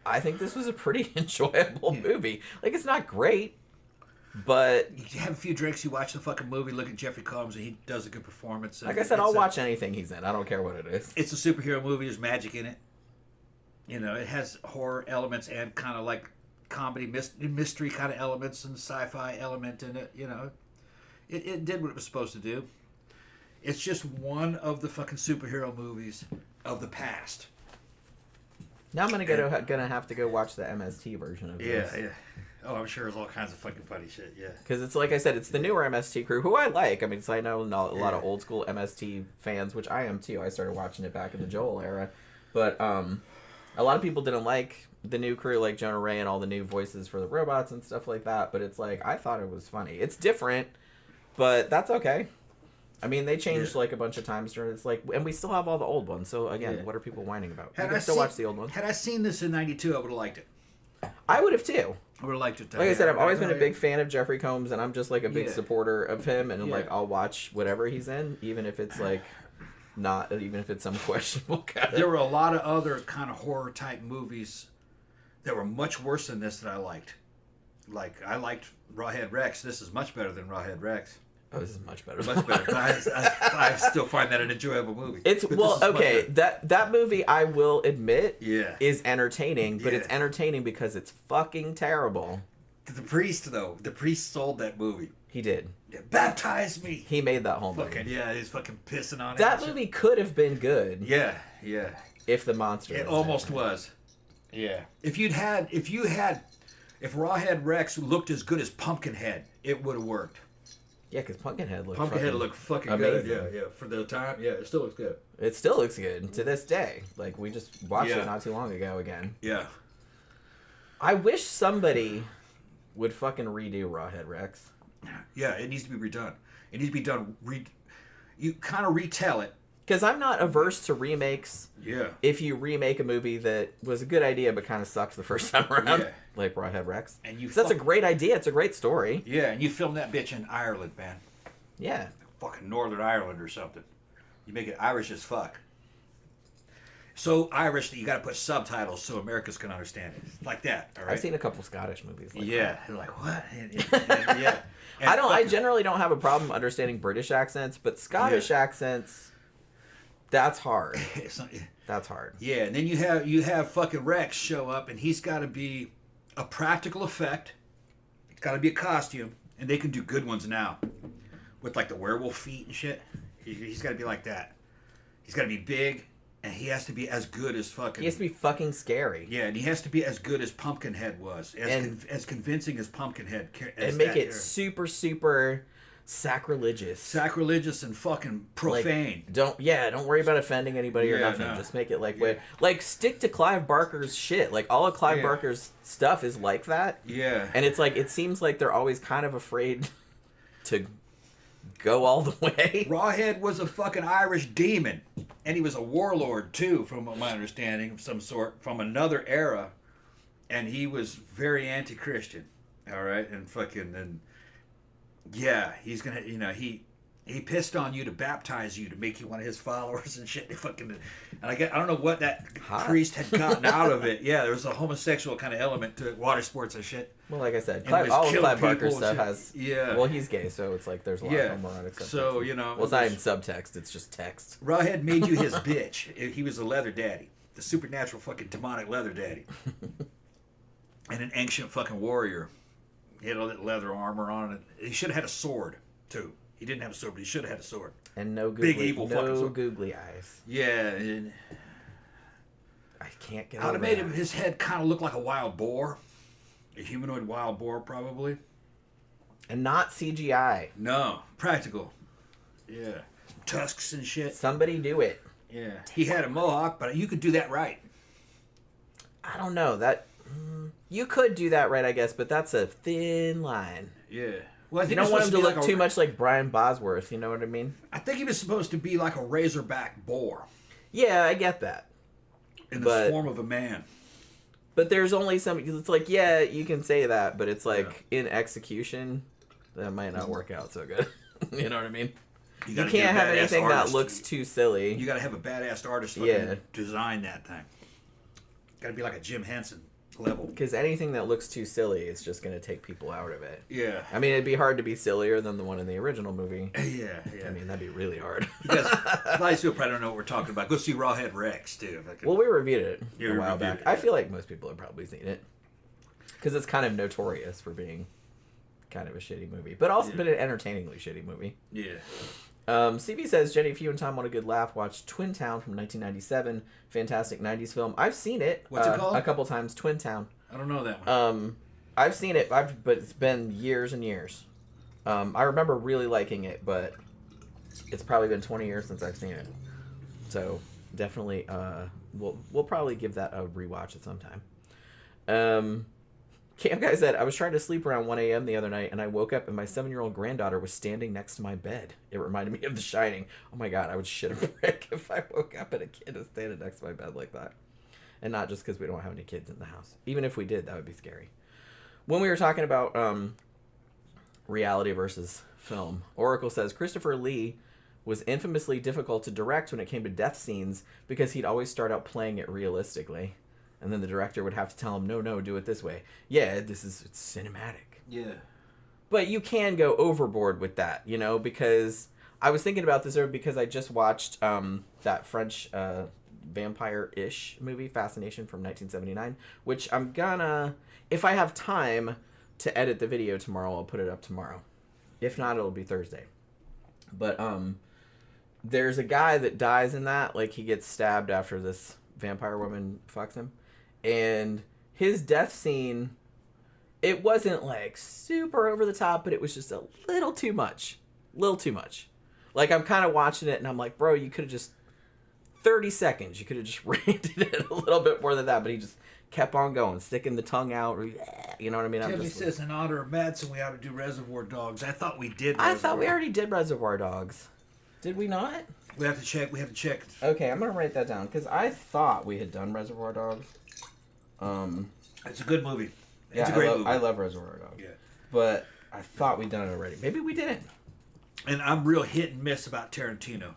I think this was a pretty enjoyable movie. Like, it's not great, but... You have a few drinks, you watch the fucking movie, look at Jeffrey Combs, and he does a good performance. Like I said, I'll watch anything he's in. I don't care what it is. It's a superhero movie. There's magic in it. You know, it has horror elements and kind of like comedy, mystery kind of elements and sci-fi element in it. You know, it did what it was supposed to do. It's just one of the fucking superhero movies of the past. Now I'm gonna have to go watch the MST version of this. Yeah. Oh, I'm sure there's all kinds of fucking funny shit, yeah. Because it's like I said, it's the newer MST crew, who I like. I mean, I know a lot of old school MST fans, which I am too. I started watching it back in the Joel era. But a lot of people didn't like the new crew, like Jonah Ray and all the new voices for the robots and stuff like that. But it's like, I thought it was funny. It's different, but that's okay. I mean, they changed like a bunch of times during. It's like, and we still have all the old ones. So again, what are people whining about? You can still watch the old ones. Had I seen this in '92, I would have liked it. I would have too. I would have liked it. Like I said, I've always been a big fan of Jeffrey Combs, and I'm just like a big supporter of him. And like, I'll watch whatever he's in, even if it's like even if it's some questionable kind of... There were a lot of other kind of horror type movies that were much worse than this that I liked. Like, I liked Rawhead Rex. This is much better than Rawhead Rex. Oh, this is much better. Much better. I still find that an enjoyable movie. That movie, I will admit, is entertaining, but it's entertaining because it's fucking terrible. The priest, though, sold that movie. He did. Yeah, baptize me. He made that whole movie. Yeah, he's fucking pissing on it. That movie could have been good. Yeah. If the monster. It almost was. Yeah. If Rawhead Rex looked as good as Pumpkinhead, it would have worked. Yeah, because Pumpkinhead looked fucking amazing. good. Yeah. For the time, it still looks good. It still looks good to this day. Like, we just watched it not too long ago again. Yeah. I wish somebody would fucking redo Rawhead Rex. Yeah, it needs to be redone. It needs to be done. You kind of retell it. Because I'm not averse to remakes. Yeah. If you remake a movie that was a good idea but kind of sucks the first time around, like Rawhead Rex. And that's a great idea. It's a great story. Yeah, and you film that bitch in Ireland, man. Yeah. Fucking Northern Ireland or something. You make it Irish as fuck. So Irish that you got to put subtitles so Americans can understand it, like that. All right? I've seen a couple Scottish movies. Like that. Like what? Yeah. I generally don't have a problem understanding British accents, but Scottish accents, that's hard. That's hard. Yeah, and then you have fucking Rex show up, and he's got to be a practical effect. It's got to be a costume, and they can do good ones now, with like the werewolf feet and shit. He's got to be like that. He's got to be big. And he has to be as good as fucking... He has to be fucking scary. Yeah, and he has to be as good as Pumpkinhead was. As convincing as Pumpkinhead. And make it super, super sacrilegious. Sacrilegious and fucking profane. Like, don't worry about offending anybody or nothing. No. Just make it like stick to Clive Barker's shit. Like, all of Clive Barker's stuff is like that. Yeah. And it's like, it seems like they're always kind of afraid to go all the way. Rawhead was a fucking Irish demon. And he was a warlord, too, from my understanding, of some sort, from another era. And he was very anti-Christian. All right? And he's going to, he pissed on you to baptize you, to make you one of his followers and shit. And I don't know what that priest had gotten out of it. Yeah, there was a homosexual kind of element to it, water sports and shit. Well, like I said, all of Clive Barker's stuff has... Yeah. Well, he's gay, so it's like there's a lot of homoerotic subtext. So, Well, it's not even subtext, it's just text. Rawhead made you his bitch. He was a leather daddy. The supernatural fucking demonic leather daddy. And an ancient fucking warrior. He had all that leather armor on it. He should have had a sword, too. He didn't have a sword, but he should have had a sword. And no googly eyes. Yeah. And I can't get I'd have made his head kind of look like a wild boar. A humanoid wild boar, probably. And not CGI. No. Practical. Yeah. Tusks and shit. Somebody do it. Yeah. He had a mohawk, but you could do that right. I don't know. You could do that right, I guess, but that's a thin line. Yeah. Well, I think you don't want him to look too much like Brian Bosworth, you know what I mean? I think he was supposed to be like a razorback boar. Yeah, I get that. In the form of a man. But there's only some... It's like, yeah, you can say that, but it's like, in execution, that might not work out so good. You know what I mean? You can't have anything that looks too silly. You gotta have a badass artist design that thing. Gotta be like a Jim Henson level. Because anything that looks too silly is just going to take people out of it. Yeah. I mean, it'd be hard to be sillier than the one in the original movie. Yeah. I mean, that'd be really hard. Because a lot of people probably don't know what we're talking about. Go see Rawhead Rex, too. Well, we reviewed it a while back. I feel like most people have probably seen it. Because it's kind of notorious for being kind of a shitty movie. But also been an entertainingly shitty movie. Yeah. CB says, Jenny, if you and Tom want a good laugh, watch Twin Town from 1997. Fantastic 90s film. I've seen it. What's it called? A couple times. Twin Town. I don't know that one. I've seen it, but it's been years and years. I remember really liking it, but it's probably been 20 years since I've seen it. So definitely, we'll probably give that a rewatch at some time. Cam Guy said, I was trying to sleep around 1 a.m. the other night, and I woke up and my 7-year-old granddaughter was standing next to my bed. It reminded me of The Shining. Oh my god, I would shit a brick if I woke up and a kid was standing next to my bed like that. And not just because we don't have any kids in the house. Even if we did, that would be scary. When we were talking about reality versus film, Oracle says, Christopher Lee was infamously difficult to direct when it came to death scenes because he'd always start out playing it realistically. And then the director would have to tell him, no, do it this way. Yeah, it's cinematic. Yeah. But you can go overboard with that, you know, because I was thinking about this because I just watched that French vampire-ish movie, Fascination, from 1979, which I'm gonna, if I have time to edit the video tomorrow, I'll put it up tomorrow. If not, it'll be Thursday. But there's a guy that dies in that, like he gets stabbed after this vampire woman fucks him, and his death scene, it wasn't like super over the top, but it was just a little too much. Like, I'm kind of watching it and I'm like, bro, you could have just 30 seconds, you could have just reined it a little bit more than that, but he just kept on going, sticking the tongue out, you know what I mean? Timmy says, in honor of Madsen, we ought to do Reservoir Dogs. I thought we did. I thought we already did Reservoir Dogs. Did we not? We have to check. Okay, I'm gonna write that down because I thought we had done Reservoir Dogs. It's a good movie. It's a great movie. I love Reservoir Dogs. Yeah. But I thought we'd done it already. Maybe we didn't. And I'm real hit and miss about Tarantino.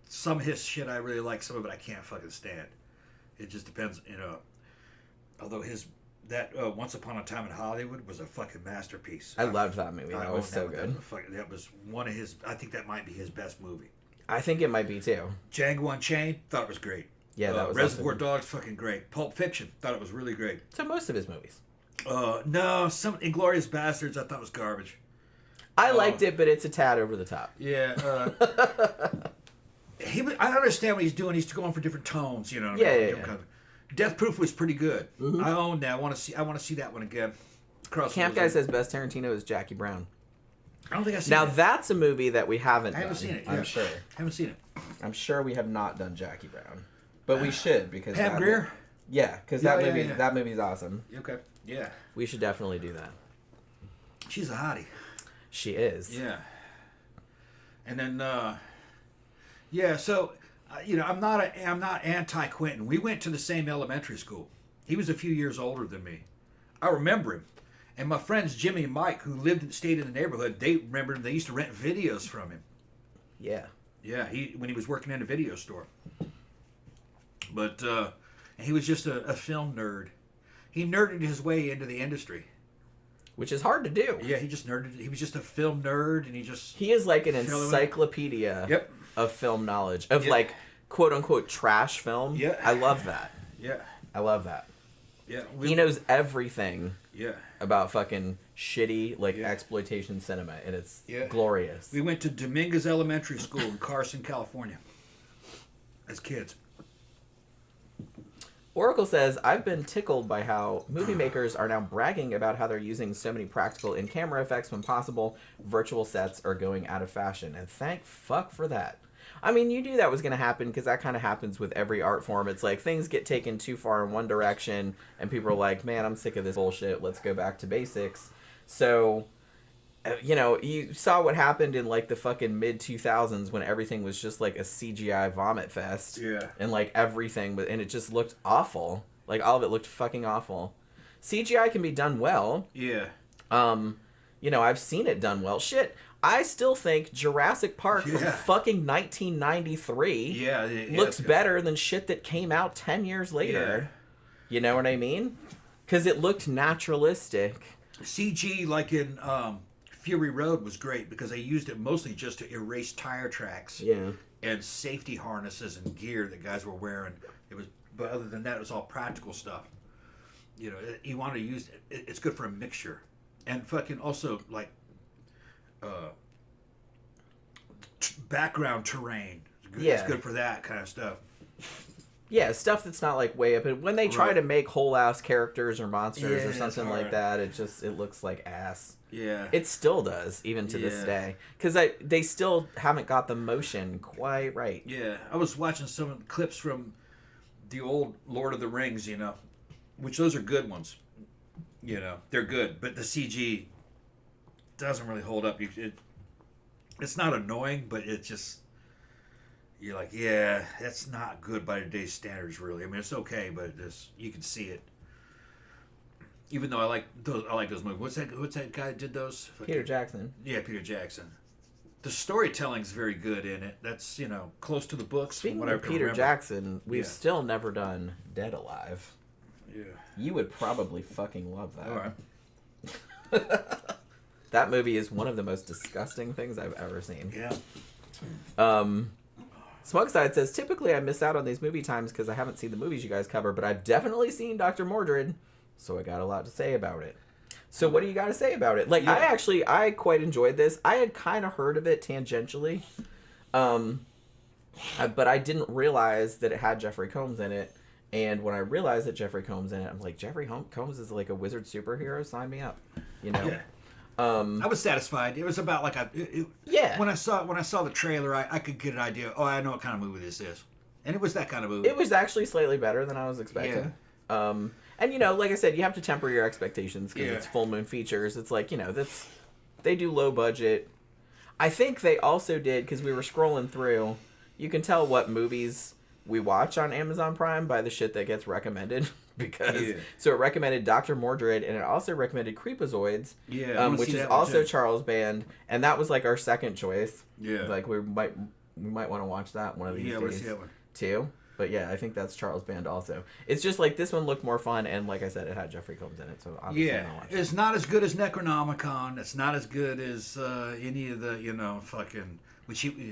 Some of his shit I really like. Some of it I can't fucking stand. It just depends, you know. Although Once Upon a Time in Hollywood was a fucking masterpiece. I loved that movie. That was so good. That was one of his. I think that might be his best movie. I think it might be too. Django Unchained, thought it was great. Yeah, that was Reservoir Dogs, fucking great. Pulp Fiction, thought it was really great. So most of his movies. No, some Inglourious Bastards I thought was garbage. I liked it, but it's a tad over the top. Yeah. I understand what he's doing. He's going for different tones, you know. Yeah. Death Proof was pretty good. Mm-hmm. I own that. I want to see that one again. Camp Guy says best Tarantino is Jackie Brown. I don't think I've seen it. Now that's a movie that we haven't done. I haven't seen it. Yeah. I'm sure. Haven't seen it. I'm sure we have not done Jackie Brown, but we should because Pam Grier. Yeah, because that movie's awesome. Okay. Yeah. We should definitely do that. She's a hottie. She is. Yeah. And then, so, I'm not anti-Quentin. We went to the same elementary school. He was a few years older than me. I remember him. And my friends Jimmy and Mike, who stayed in the neighborhood, they remember him. They used to rent videos from him. Yeah. Yeah, when he was working in a video store. But he was just a film nerd. He nerded his way into the industry. Which is hard to do. Yeah, he just nerded. He was just a film nerd, and he is like an encyclopedia of film knowledge, of like quote-unquote trash film. Yeah. I love that. Yeah. I love that. Yeah. He knows everything Yeah. about fucking shitty, exploitation cinema, and it's glorious. We went to Dominguez Elementary School in Carson, California as kids. Oracle says, I've been tickled by how movie makers are now bragging about how they're using so many practical in-camera effects when possible. Virtual sets are going out of fashion, and thank fuck for that. I mean, you knew that was going to happen because that kind of happens with every art form. It's like things get taken too far in one direction, and people are like, man, I'm sick of this bullshit. Let's go back to basics. So, you saw what happened in like the fucking mid-2000s when everything was just like a CGI vomit fest. Yeah. And like everything, and it just looked awful. Like all of it looked fucking awful. CGI can be done well. Yeah. I've seen it done well. Shit, I still think Jurassic Park from fucking 1993 looks better than shit that came out 10 years later. Yeah. You know what I mean? Because it looked naturalistic. CG, like in Fury Road, was great because they used it mostly just to erase tire tracks and safety harnesses and gear that guys were wearing. But other than that, it was all practical stuff. You want to use it. It's good for a mixture, and fucking also like background terrain. It's good for that kind of stuff. Yeah, stuff that's not like way up. And when they try to make whole ass characters or monsters or something like that, it looks like ass. Yeah, it still does even to this day because they still haven't got the motion quite right. Yeah, I was watching some clips from the old Lord of the Rings, which those are good ones. They're good, but the CG doesn't really hold up. It's not annoying, but it's just. You're like, that's not good by today's standards, really. I mean, it's okay, but you can see it. Even though I like those movies. What's that guy that did those? Peter Jackson. Yeah, Peter Jackson. The storytelling's very good in it. That's close to the books. Speaking of Peter Jackson, we've still never done Dead Alive. Yeah. You would probably fucking love that. All right. That movie is one of the most disgusting things I've ever seen. Yeah. Smugside says, typically I miss out on these movie times because I haven't seen the movies you guys cover, but I've definitely seen Dr. Mordrid, so I got a lot to say about it. So what do you got to say about it? Like, yeah. I quite enjoyed this. I had kind of heard of it tangentially, but I didn't realize that it had Jeffrey Combs in it. And when I realized that Jeffrey Combs in it, I'm like, Jeffrey Combs is like a wizard superhero? Sign me up. You know? Yeah. I was satisfied. It was about like yeah. When I saw the trailer, I could get an idea. Oh, I know what kind of movie this is, and it was that kind of movie. It was actually slightly better than I was expecting. Yeah. And you know, like I said, you have to temper your expectations because it's Full Moon Features. It's like, you know, they do low budget. I think they also did, because we were scrolling through. You can tell what movies we watch on Amazon Prime by the shit that gets recommended. So it recommended Dr. Mordrid, and it also recommended Creepazoids, which is also Charles Band, and that was like our second choice. Yeah, like we might want to watch that one of these days. Let's see that one too. But yeah, I think that's Charles Band also. It's just like this one looked more fun, and like I said, it had Jeffrey Combs in it, so obviously I'll watch it. It's not as good as Necronomicon. It's not as good as any of the fucking.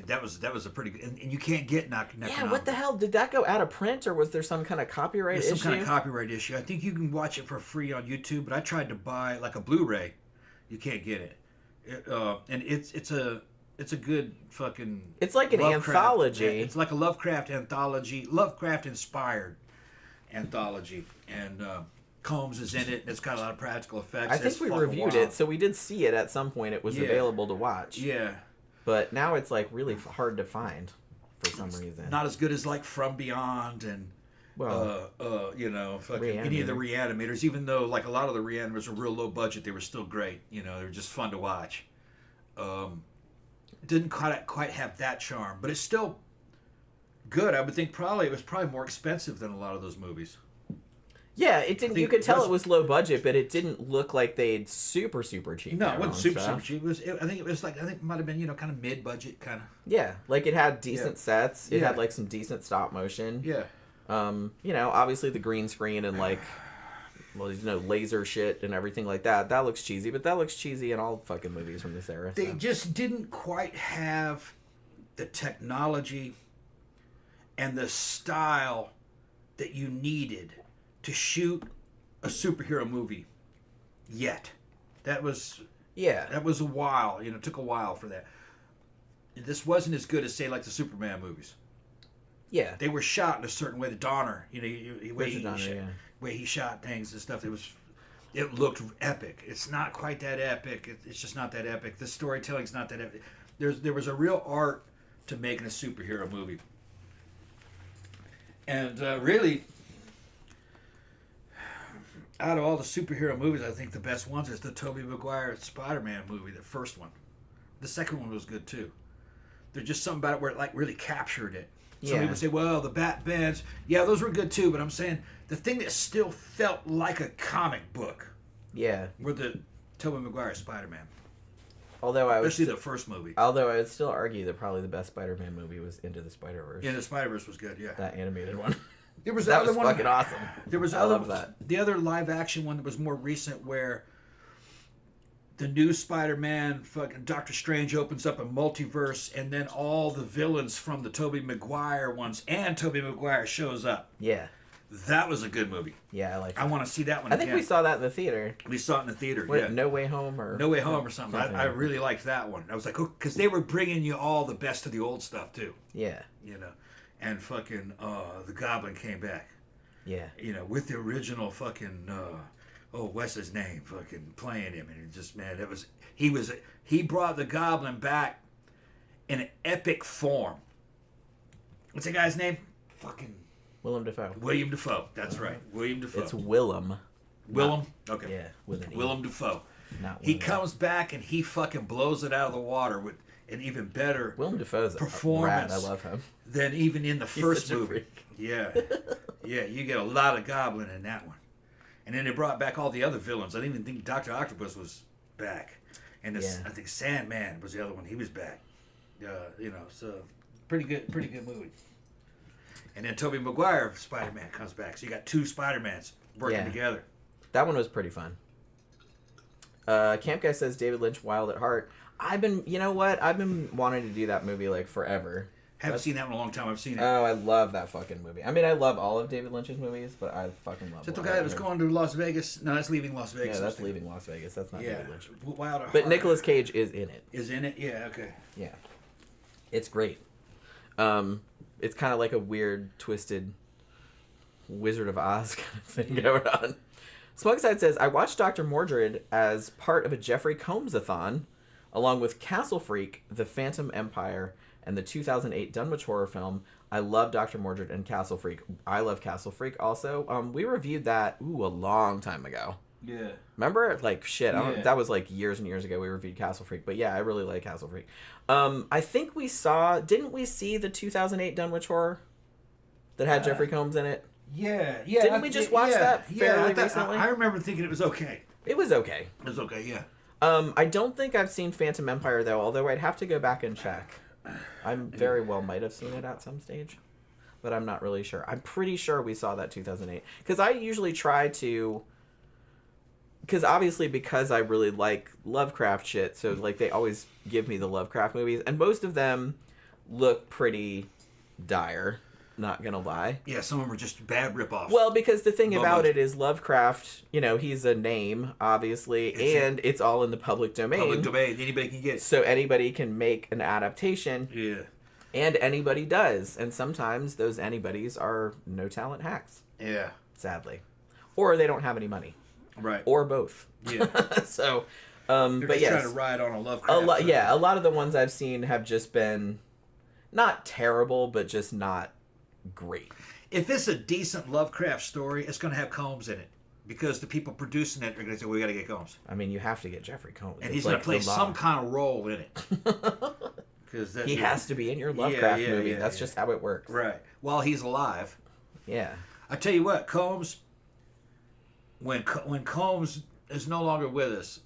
That was a pretty good, and you can't get Necronomicon. Yeah, what the hell? Did that go out of print, or was there some kind of copyright issue? Some kind of copyright issue. I think you can watch it for free on YouTube, but I tried to buy like a Blu-ray. You can't get it. And it's a good fucking. It's like an anthology. It's like a Lovecraft anthology, Lovecraft-inspired anthology, and Combs is in it. It's got a lot of practical effects. I think we reviewed it, so we did see it at some point. It was available to watch. Yeah. But now it's like really hard to find for some reason. Not as good as like From Beyond and fucking any of the Reanimators. Even though like a lot of the Reanimators were real low budget, they were still great. You know, they were just fun to watch. Didn't quite have that charm, but it's still good. I would think it was probably more expensive than a lot of those movies. Yeah, it didn't. You could tell it was low budget, but it didn't look like they'd super cheap. No, it wasn't super cheap. I think it might have been kind of mid budget kind of. Yeah, like it had decent sets. It had like some decent stop motion. Yeah. Obviously the green screen and like, laser shit and everything like that. That looks cheesy, but that looks cheesy in all fucking movies from this era. They just didn't quite have the technology and the style that you needed to shoot a superhero movie yet. That was a while. It took a while for that. This wasn't as good as, say, like the Superman movies. Yeah, they were shot in a certain way. The Donner, way he shot things and stuff. It looked epic. It's not quite that epic. It's just not that epic. The storytelling's not that epic. There was a real art to making a superhero movie, and really. Out of all the superhero movies, I think the best ones is the Tobey Maguire Spider-Man movie, the first one. The second one was good too. There's just something about it where it like really captured it. Some people say, well, the Batmans, those were good too, but I'm saying the thing that still felt like a comic book were the Tobey Maguire Spider-Man. Especially the first movie. Although I would still argue that probably the best Spider-Man movie was Into the Spider-Verse. Into the Spider-Verse was good, yeah. That animated one. There was that was fucking awesome. There was the other live action one that was more recent where the new Spider-Man, fucking Doctor Strange opens up a multiverse, and then all the villains from the Tobey Maguire ones and Tobey Maguire shows up. Yeah. That was a good movie. Yeah, I like it. I want to see that one I think we saw that in the theater. We saw it in the theater, No Way Home or... No Way Home or something. I really liked that one. I was like, because they were bringing you all the best of the old stuff, too. Yeah. And fucking the Goblin came back. Yeah. With the original fucking what's his name? Fucking playing him, and it just he brought the Goblin back in an epic form. What's that guy's name? Fucking Willem Dafoe. William Dafoe. That's right. William Dafoe. It's Willem. Willem? Okay. Yeah, with an E. Willem Dafoe. Not he comes back and he fucking blows it out of the water with an even better Willem Dafoe's performance. I love him. Than even in the first movie. Freak. Yeah. Yeah, you get a lot of Goblin in that one. And then they brought back all the other villains. I didn't even think Dr. Octopus was back. And I think Sandman was the other one. He was back. So pretty good movie. And then Tobey Maguire Spider-Man comes back. So you got two Spider-Mans working together. That one was pretty fun. Camp Guy says David Lynch, Wild at Heart. You know what? I've been wanting to do that movie like forever. Haven't seen that in a long time. I've seen it. Oh, I love that fucking movie. I mean, I love all of David Lynch's movies, but I fucking love. Is that the guy that was going to Las Vegas? No, that's Leaving Las Vegas. Yeah, that's Leaving Las Vegas. That's not David Lynch. Wild at Heart. But Nicolas Cage is in it. Is in it? Yeah. Okay. Yeah, it's great. It's kind of like a weird, twisted Wizard of Oz kind of thing going on. Smugside says, I watched Dr. Mordrid as part of a Jeffrey Combs-a-thon, along with Castle Freak, The Phantom Empire, and the 2008 Dunwich horror film. I love Dr. Mordrid and Castle Freak. I love Castle Freak also. We reviewed that, a long time ago. Yeah. Remember? Like, shit. Yeah. That was like years and years ago we reviewed Castle Freak. But yeah, I really like Castle Freak. I think didn't we see the 2008 Dunwich horror that had Jeffrey Combs in it? Yeah. Didn't we just watch that fairly recently? I remember thinking it was okay. It was okay. It was okay, yeah. I don't think I've seen Phantom Empire, though, although I'd have to go back and check. I very well might have seen it at some stage, but I'm not really sure. I'm pretty sure we saw that 2008. Because I usually try to... Because I really like Lovecraft shit, so like they always give me the Lovecraft movies, and most of them look pretty dire, not gonna lie. Yeah, some of them are just bad ripoffs. Well, because the thing about it is Lovecraft, he's a name, obviously, it's all in the public domain. Public domain, anybody can get it. So anybody can make an adaptation. Yeah. And anybody does. And sometimes those anybodies are no-talent hacks. Yeah. Sadly. Or they don't have any money. Right. Or both. Yeah. So, They're but just yes. trying to ride on a Lovecraft. A lot of the ones I've seen have just been not terrible, but just not great. If it's a decent Lovecraft story, it's going to have Combs in it. Because the people producing it are going to say, we got to get Combs. I mean, you have to get Jeffrey Combs. And he's going to play some kind of role in it. He has to be in your Lovecraft movie. That's just how it works. Right. While he's alive. Yeah. I tell you what, Combs, when Combs is no longer with us,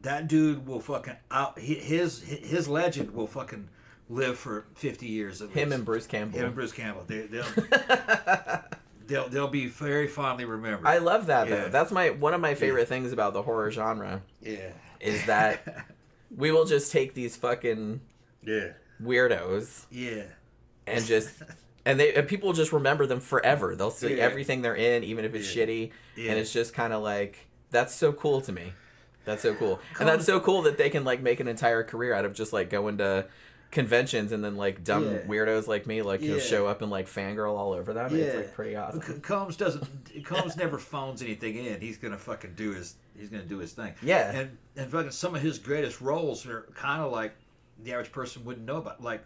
that dude will fucking his legend will fucking live for 50 years at least. Him and Bruce Campbell. They'll be very fondly remembered. I love that though. That's one of my favorite things about the horror genre. Yeah. Is that we will just take these fucking weirdos. Yeah. And just and people just remember them forever. They'll see everything they're in, even if it's shitty. Yeah. And it's just kind of like, that's so cool to me. That's so cool. And that's so cool that they can like make an entire career out of just like going to conventions and then like dumb weirdos like me show up and like fangirl all over them. It's like pretty awesome. Combs never phones anything in. He's gonna fucking do his thing. Yeah. And fucking some of his greatest roles are kind of like the average person wouldn't know about, like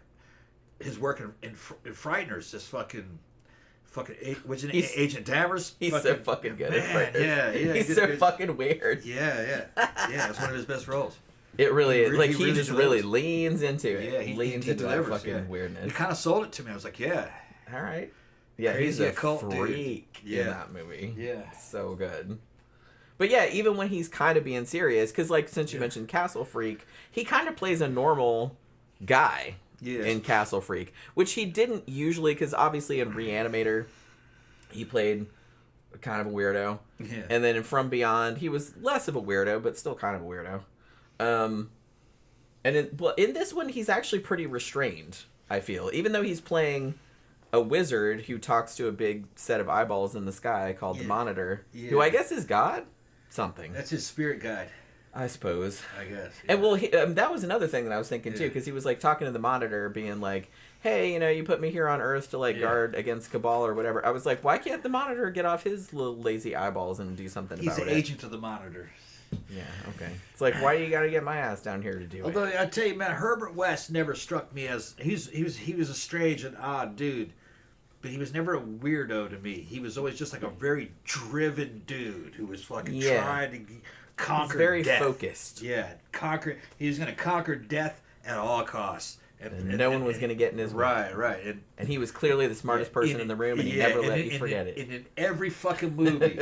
his work in Frighteners. This fucking Agent Dammers. He's so fucking good at Frighteners. Yeah. He's so fucking weird. Yeah. It's one of his best roles. It really is. Like, he really just delivers. really leans into it. Yeah, he leans into delivers, that fucking weirdness. He kind of sold it to me. I was like, yeah. All right. Yeah, he's a freak in that movie. Yeah. So good. But yeah, even when he's kind of being serious, because like since you mentioned Castle Freak, he kind of plays a normal guy in Castle Freak, which he didn't usually, because obviously in Reanimator, he played kind of a weirdo. Yeah. And then in From Beyond, he was less of a weirdo, but still kind of a weirdo. And in this one, he's actually pretty restrained, I feel. Even though he's playing a wizard who talks to a big set of eyeballs in the sky called the Monitor, who I guess is God? Something. That's his spirit guide. I suppose. I guess. Yeah. And that was another thing that I was thinking too, because he was like talking to the Monitor, being like, hey, you put me here on Earth to like guard against Cabal or whatever. I was like, why can't the Monitor get off his little lazy eyeballs and do something about it? He's the agent of the Monitor. Yeah, okay. It's like, why do you gotta get my ass down here to do it? Although I tell you, man, Herbert West never struck me as he was a strange and odd dude, but he was never a weirdo to me. He was always just like a very driven dude who was fucking trying to conquer very death. Focused. Yeah, he was gonna conquer death at all costs. And no one was going to get in his way. Right. And he was clearly the smartest person in the room, and he never let you forget it. And in every fucking movie,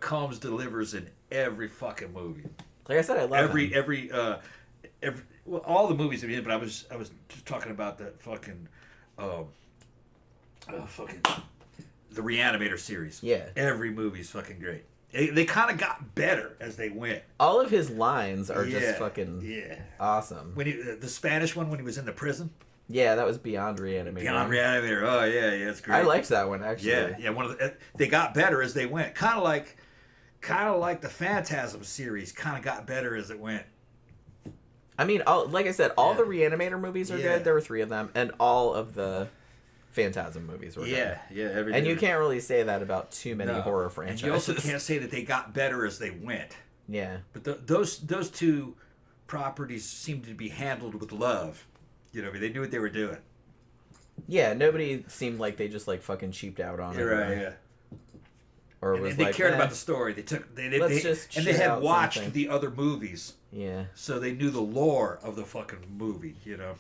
Combs delivers in every fucking movie. Like I said, I love him. Every all the movies that he did, but I was just talking about the fucking the Reanimator series. Yeah. Every movie's fucking great. They kind of got better as they went. All of his lines are just fucking awesome. When the Spanish one when he was in the prison. Yeah, that was Beyond Reanimator. Beyond Reanimator. Oh yeah, it's great. I liked that one actually. Yeah. They got better as they went. Kind of like the Phantasm series. Kind of got better as it went. I mean, like I said, all the Reanimator movies are good. There were 3 of them, and all of the Phantasm movies were good. Yeah. Everything. And you can't really say that about too many horror franchises. And you also can't say that they got better as they went. Yeah. But those 2 properties seemed to be handled with love. You know, they knew what they were doing. Yeah, nobody seemed like they just like fucking cheaped out on it. Right, yeah. Or and they cared about the story. They had watched the other movies. Yeah. So they knew the lore of the fucking movie, you know.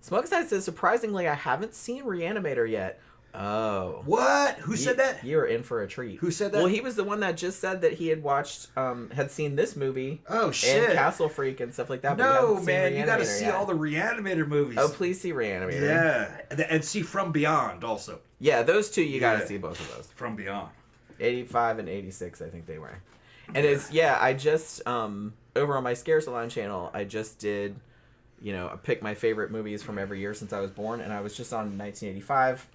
Smokestack says, surprisingly, I haven't seen Reanimator yet. Oh. What? Who said that? You're in for a treat. Who said that? Well, he was the one that just said that he had watched, had seen this movie. Oh, shit. And Castle Freak and stuff like that. No, man, you gotta see all the Reanimator movies. Oh, please see Reanimator. Yeah. And see From Beyond also. Yeah, those 2, you gotta see both of those. From Beyond. 85 and 86, I think they were. And it's, I just, over on my Scare Salon channel, I just did, I picked my favorite movies from every year since I was born, and I was just on 1985,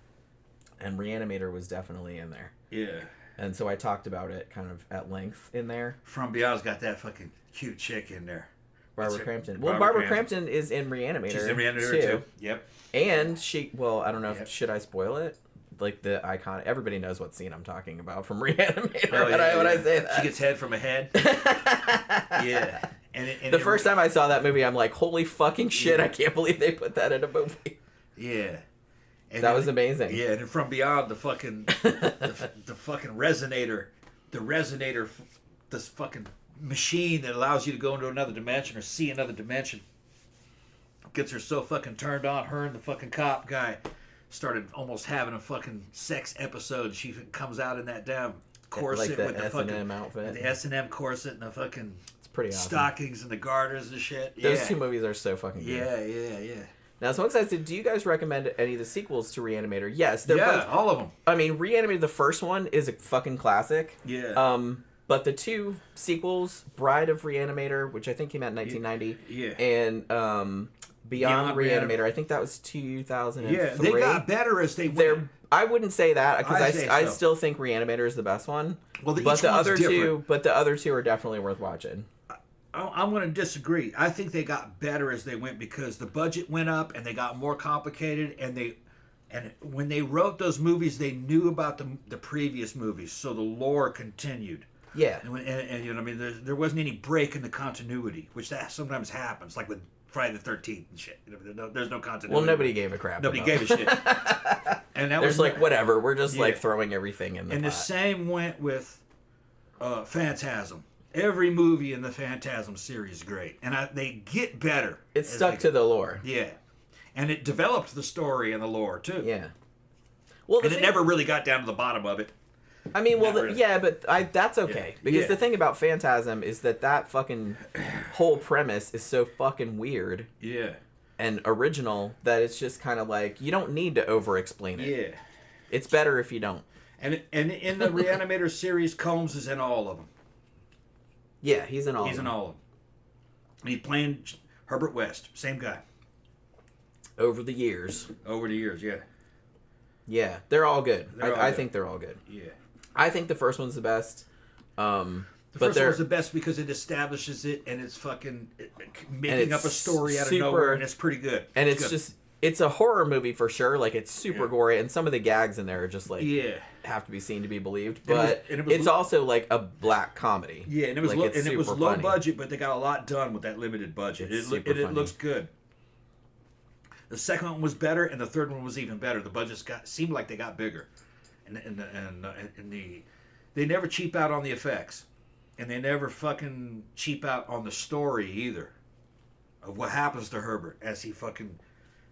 and Reanimator was definitely in there. Yeah. And so I talked about it kind of at length in there. From Beyond's got that fucking cute chick in there. Barbara Crampton. Well, Barbara Crampton is in Reanimator. She's in Reanimator too. Yep. And I don't know if, should I spoil it? Like the iconic, everybody knows what scene I'm talking about from Reanimator when I say that. She gets head from a head. Yeah. And the first time I saw that movie, I'm like, holy fucking shit, I can't believe they put that in a movie. Yeah. And that was amazing. Yeah, and From Beyond, the fucking the fucking resonator, this fucking machine that allows you to go into another dimension or see another dimension, gets her so fucking turned on. Her and the fucking cop guy started almost having a fucking sex episode. She comes out in that damn corset like the with the S&M fucking outfit, the S&M corset and the fucking pretty awesome. Stockings and the garters and shit. Those 2 movies are so fucking good. Yeah. Now, so excited. Do you guys recommend any of the sequels to Reanimator? Yes, they're both. All of them. I mean, Reanimator, the first one is a fucking classic. Yeah. But the 2 sequels, Bride of Reanimator, which I think came out in 1990, and Beyond Reanimator, I think that was 2003. Yeah, they got better as they went. I wouldn't say that because I still think Reanimator is the best one. Well, but the other two are definitely worth watching. I'm going to disagree. I think they got better as they went because the budget went up and they got more complicated, and when they wrote those movies, they knew about the previous movies, so the lore continued. Yeah, and you know, I mean, there wasn't any break in the continuity, which that sometimes happens, like with Friday the 13th and shit. You know, there's no continuity. Well, nobody gave a crap. Nobody gave a shit. And that there's like whatever. We're just like throwing everything in the pot. The same went with Phantasm. Every movie in the Phantasm series is great, and they get better. It stuck to the lore. Yeah, and it developed the story and the lore too. Yeah. Well, and it never really got down to the bottom of it. I mean, but that's okay because the thing about Phantasm is that fucking whole premise is so fucking weird. Yeah. And original that it's just kind of like you don't need to over-explain it. Yeah. It's better if you don't. And in the Reanimator series, Combs is in all of them. Yeah, he's in all of them. He's in all of them. And he's playing Herbert West, same guy. Over the years, yeah. Yeah, they're all good. I think they're all good. Yeah. I think the first one's the best. The first one's the best because it establishes it and it's fucking making up a story out of nowhere, and it's pretty good. And it's a horror movie for sure. Like, it's super gory, and some of the gags in there are just like have to be seen to be believed. But it's also like a black comedy. Yeah, and it was low budget, but they got a lot done with that limited budget. It looks good. The second one was better, and the third one was even better. The budgets seemed like they got bigger, they never cheap out on the effects, and they never fucking cheap out on the story either, of what happens to Herbert as he fucking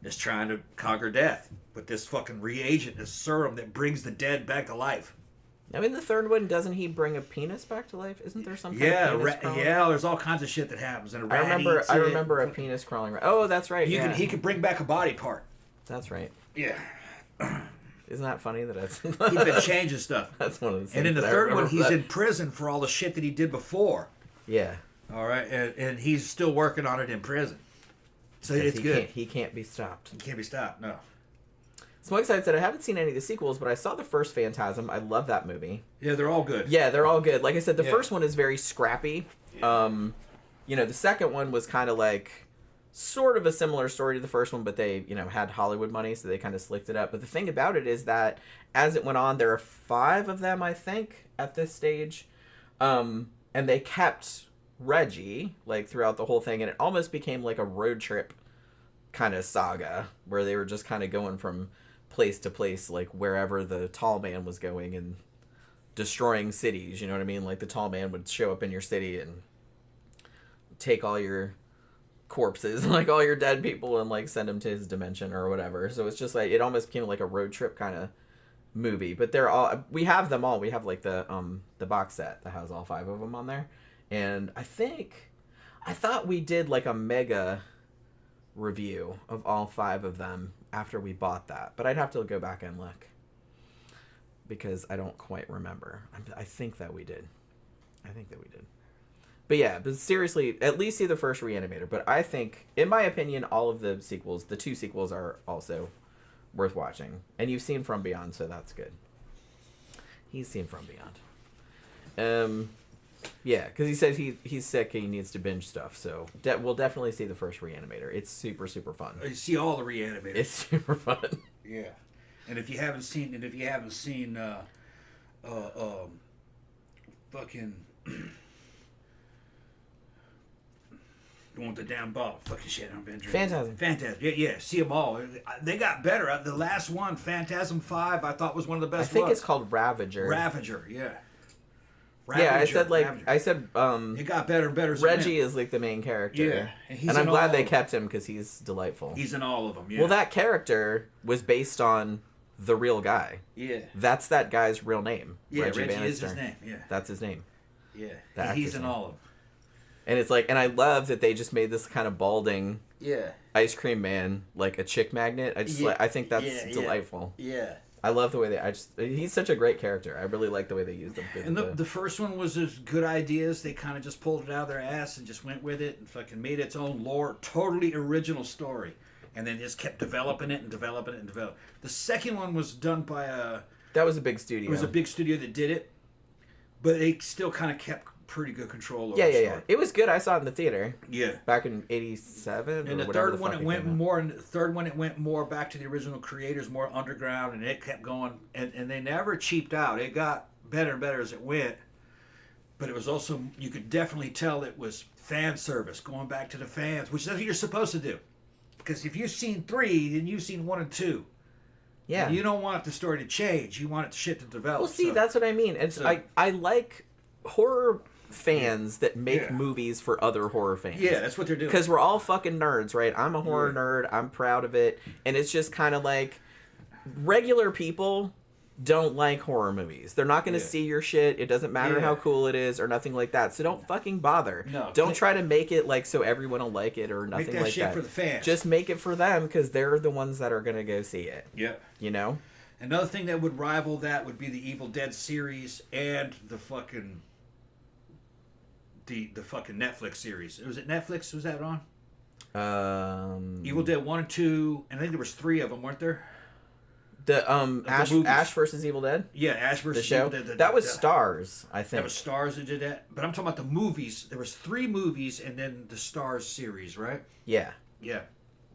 is trying to conquer death with this fucking reagent, this serum that brings the dead back to life. I mean, the third one, doesn't he bring a penis back to life? Isn't there some kind of penis crawling? There's all kinds of shit that happens. And I remember a penis crawling around. Oh, that's right. He could bring back a body part. That's right. Yeah. Isn't that funny that it's... He's been changing stuff. That's one of the things. And in the third one, he's in prison for all the shit that he did before. Yeah. All right, and he's still working on it in prison. So it's good. He can't be stopped. He can't be stopped, no. So I'm excited that I haven't seen any of the sequels, but I saw the first Phantasm. I love that movie. Yeah, they're all good. Yeah, they're all good. Like I said, the first one is very scrappy. Yeah. You know, the second one was kind of like sort of a similar story to the first one, but they, you know, had Hollywood money, so they kind of slicked it up. But the thing about it is that as it went on, there are 5 of them, I think, at this stage. And they kept Reggie, like, throughout the whole thing, and it almost became like a road trip kind of saga, where they were just kind of going from place to place, like, wherever the tall man was going and destroying cities, you know what I mean? Like, the tall man would show up in your city and take all your corpses, like, all your dead people, and, like, send them to his dimension or whatever. So it's just, like, it almost became like a road trip kind of movie. But they're all, we have them all. We have, like, the box set that has all 5 of them on there. And I thought we did like a mega review of all 5 of them after we bought that, but I'd have to go back and look because I don't quite remember. I think that we did. But yeah, but seriously, at least see the first Reanimator. But I think, in my opinion, all of the sequels, the 2 sequels, are also worth watching. And you've seen From Beyond, so that's good. He's seen From Beyond. Yeah, because he says he's sick and he needs to binge stuff. So we'll definitely see the first Reanimator. It's super, super fun. You see all the Reanimators. It's super fun. Yeah, and if you haven't seen, fucking the one with the damn ball, fucking shit, I'm been drinking. Phantasm. Yeah, see them all. They got better. The last one, Phantasm 5, I thought was one of the best. I think it's called Ravager. Ravager, yeah. Yeah, I said it got better and better. Reggie is like the main character. Yeah, and I'm glad they kept him because he's delightful. He's in all of them. Yeah. Well, that character was based on the real guy. Yeah. That's that guy's real name. Yeah, Reggie is his name. Yeah. That's his name. Yeah. He's in all of them. And it's like, and I love that they just made this kind of balding. Yeah. Ice cream man like a chick magnet. I think that's delightful. Yeah. I love the way he's such a great character. I really like the way they used him. And the first one was as good ideas. They kind of just pulled it out of their ass and just went with it and fucking made its own lore. Totally original story. And then just kept developing it and developing it and developing it. The second one was done by that was a big studio. It was a big studio that did it. But they still kind of kept pretty good control over the story. Yeah. It was good. I saw it in the theater. Yeah. Back in '87. And the third one, it went more back to the original creators, more underground, and it kept going. And they never cheaped out. It got better and better as it went. But it was also, you could definitely tell it was fan service, going back to the fans, which is what you're supposed to do. Because if you've seen 3, then you've seen 1 and 2. Yeah. And you don't want the story to change. You want it shit to develop. Well, see, that's what I mean. I like horror fans that make movies for other horror fans. Yeah, that's what they're doing. Because we're all fucking nerds, right? I'm a horror nerd. I'm proud of it. And it's just kind of like regular people don't like horror movies. They're not going to see your shit. It doesn't matter how cool it is or nothing like that. So don't fucking bother. No, don't try to make it like so everyone will like it or nothing make that like shit that. For the fans. Just make it for them because they're the ones that are going to go see it. Yeah. You know? Another thing that would rival that would be the Evil Dead series and the fucking the fucking Netflix series. Was it Netflix? Was that on? Evil Dead 1 and 2, and I think there was 3 of them, weren't there? The Ash versus Evil Dead? Yeah, Ash versus the show? Evil Dead. That was Stars, I think. That was Stars that did that. But I'm talking about the movies. There was 3 movies and then the Stars series, right? Yeah. Yeah.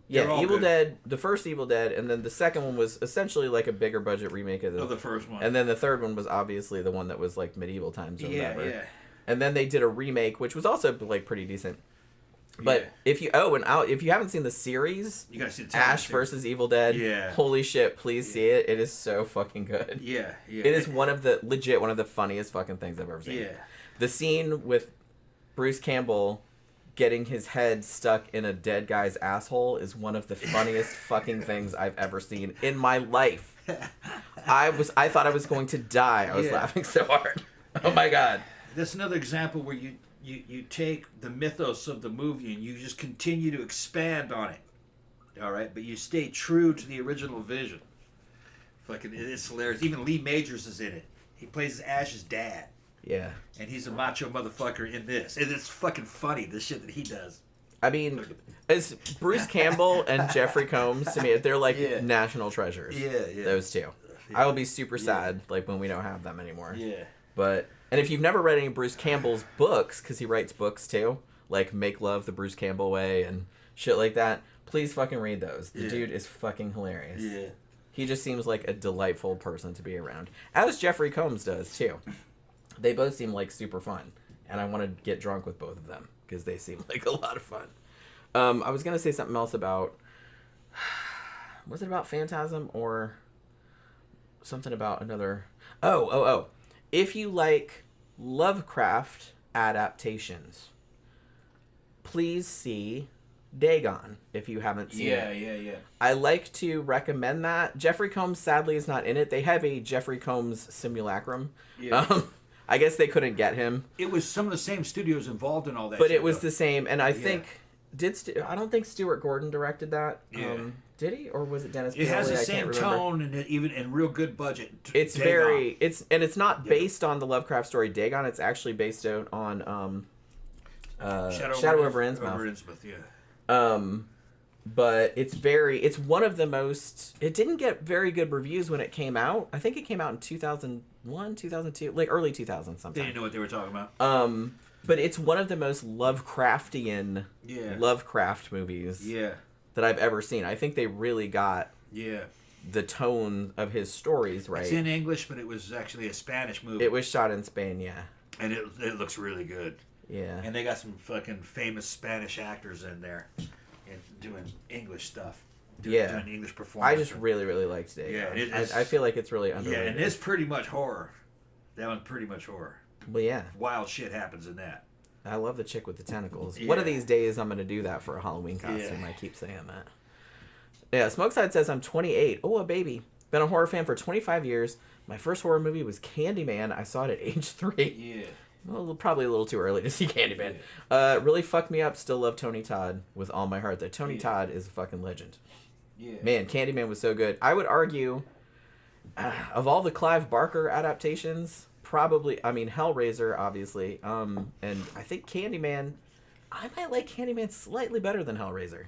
Yeah, Evil Dead, the first Evil Dead, and then the second one was essentially like a bigger budget remake of the first one. And then the third one was obviously the one that was like medieval times or whatever. Yeah. And then they did a remake, which was also like pretty decent. But if you haven't seen the series, you gotta see the Ash versus Evil Dead. Yeah. Holy shit! Please see it. It is so fucking good. Yeah. It is one of the funniest fucking things I've ever seen. Yeah. The scene with Bruce Campbell getting his head stuck in a dead guy's asshole is one of the funniest fucking things I've ever seen in my life. I thought I was going to die. I was laughing so hard. Oh my god. That's another example where you take the mythos of the movie and you just continue to expand on it. All right, but you stay true to the original vision. Fucking, it's hilarious. Even Lee Majors is in it. He plays Ash's dad. Yeah. And he's a macho motherfucker in this. And it's fucking funny, the shit that he does. I mean, as Bruce Campbell and Jeffrey Combs, to me, they're like national treasures. Yeah. Those two. Yeah. I will be super sad like when we don't have them anymore. Yeah. But, and if you've never read any Bruce Campbell's books, because he writes books too, like Make Love the Bruce Campbell Way and shit like that, please fucking read those. The dude is fucking hilarious. Yeah. He just seems like a delightful person to be around. As Jeffrey Combs does too. They both seem like super fun. And I want to get drunk with both of them because they seem like a lot of fun. I was going to say something else about... Was it about Phantasm or something about another... Oh. If you like Lovecraft adaptations, please see Dagon if you haven't seen it. Yeah. I like to recommend that. Jeffrey Combs sadly is not in it. They have a Jeffrey Combs simulacrum. Yeah. I guess they couldn't get him. It was some of the same studios involved in all that but shit, it was though. the same, and I think... I don't think Stuart Gordon directed that. Yeah. Did he? Or was it Dennis It Bailey? has the I same can't remember. tone and even in real good budget. It's Dagon. very... It's not based on the Lovecraft story Dagon. It's actually based out on Shadow over Innsmouth. But it's one of the most... It didn't get very good reviews when it came out. I think it came out in 2001, 2002, like early 2000s sometime. They didn't know what they were talking about. But it's one of the most Lovecraftian Lovecraft movies that I've ever seen. I think they really got the tone of his stories right. It's in English, but it was actually a Spanish movie. It was shot in Spain, yeah. And it looks really good. Yeah. And they got some fucking famous Spanish actors in there and doing English stuff. Doing English performances. I just really, really liked it. Yeah, I feel like it's really underrated. Yeah, and it's pretty much horror. That one's pretty much horror. Well, yeah. Wild shit happens in that. I love the chick with the tentacles. Yeah. One of these days, I'm going to do that for a Halloween costume. I keep saying that. Yeah, Smokeside says, I'm 28. Oh, a baby. Been a horror fan for 25 years. My first horror movie was Candyman. I saw it at age 3. Yeah. Well, probably a little too early to see Candyman. Really fucked me up. Still love Tony Todd with all my heart. Though Tony Todd is a fucking legend. Yeah. Man, Candyman was so good. I would argue, of all the Clive Barker adaptations... Probably, I mean, Hellraiser, obviously, and I think Candyman, I might like Candyman slightly better than Hellraiser.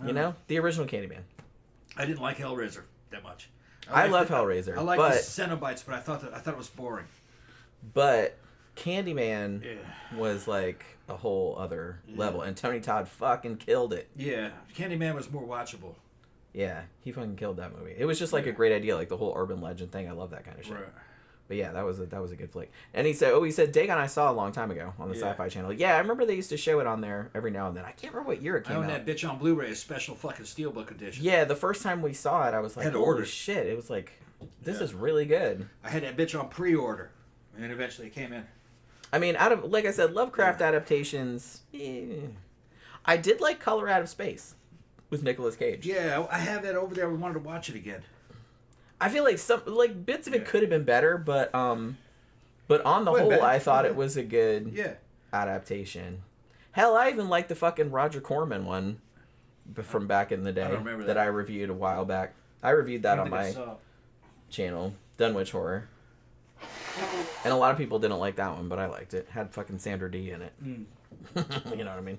You know? The original Candyman. I didn't like Hellraiser that much. I love Hellraiser. I like the Cenobites, but I thought it was boring. But Candyman was like a whole other level, and Tony Todd fucking killed it. Yeah, Candyman was more watchable. Yeah, he fucking killed that movie. It was just like a great idea, like the whole urban legend thing. I love that kind of shit. Right. But yeah, that was a good flick. And he said Dagon I saw a long time ago on the Sci-Fi Channel. Yeah, I remember they used to show it on there every now and then. I can't remember what year it came out. I own that bitch on Blu-ray, a special fucking steelbook edition. Yeah, the first time we saw it, I was like, holy shit. It was like, this is really good. I had that bitch on pre-order, and then eventually it came in. I mean, like I said, Lovecraft adaptations, I did like Color Out of Space with Nicolas Cage. Yeah, I have that over there. We wanted to watch it again. I feel like some bits of it could have been better, but on the whole, I thought it was a good adaptation. Hell, I even liked the fucking Roger Corman one from back in the day that I reviewed a while back. I reviewed that on my channel, Dunwich Horror. And a lot of people didn't like that one, but I liked it. Had fucking Sandra Dee in it. You know what I mean?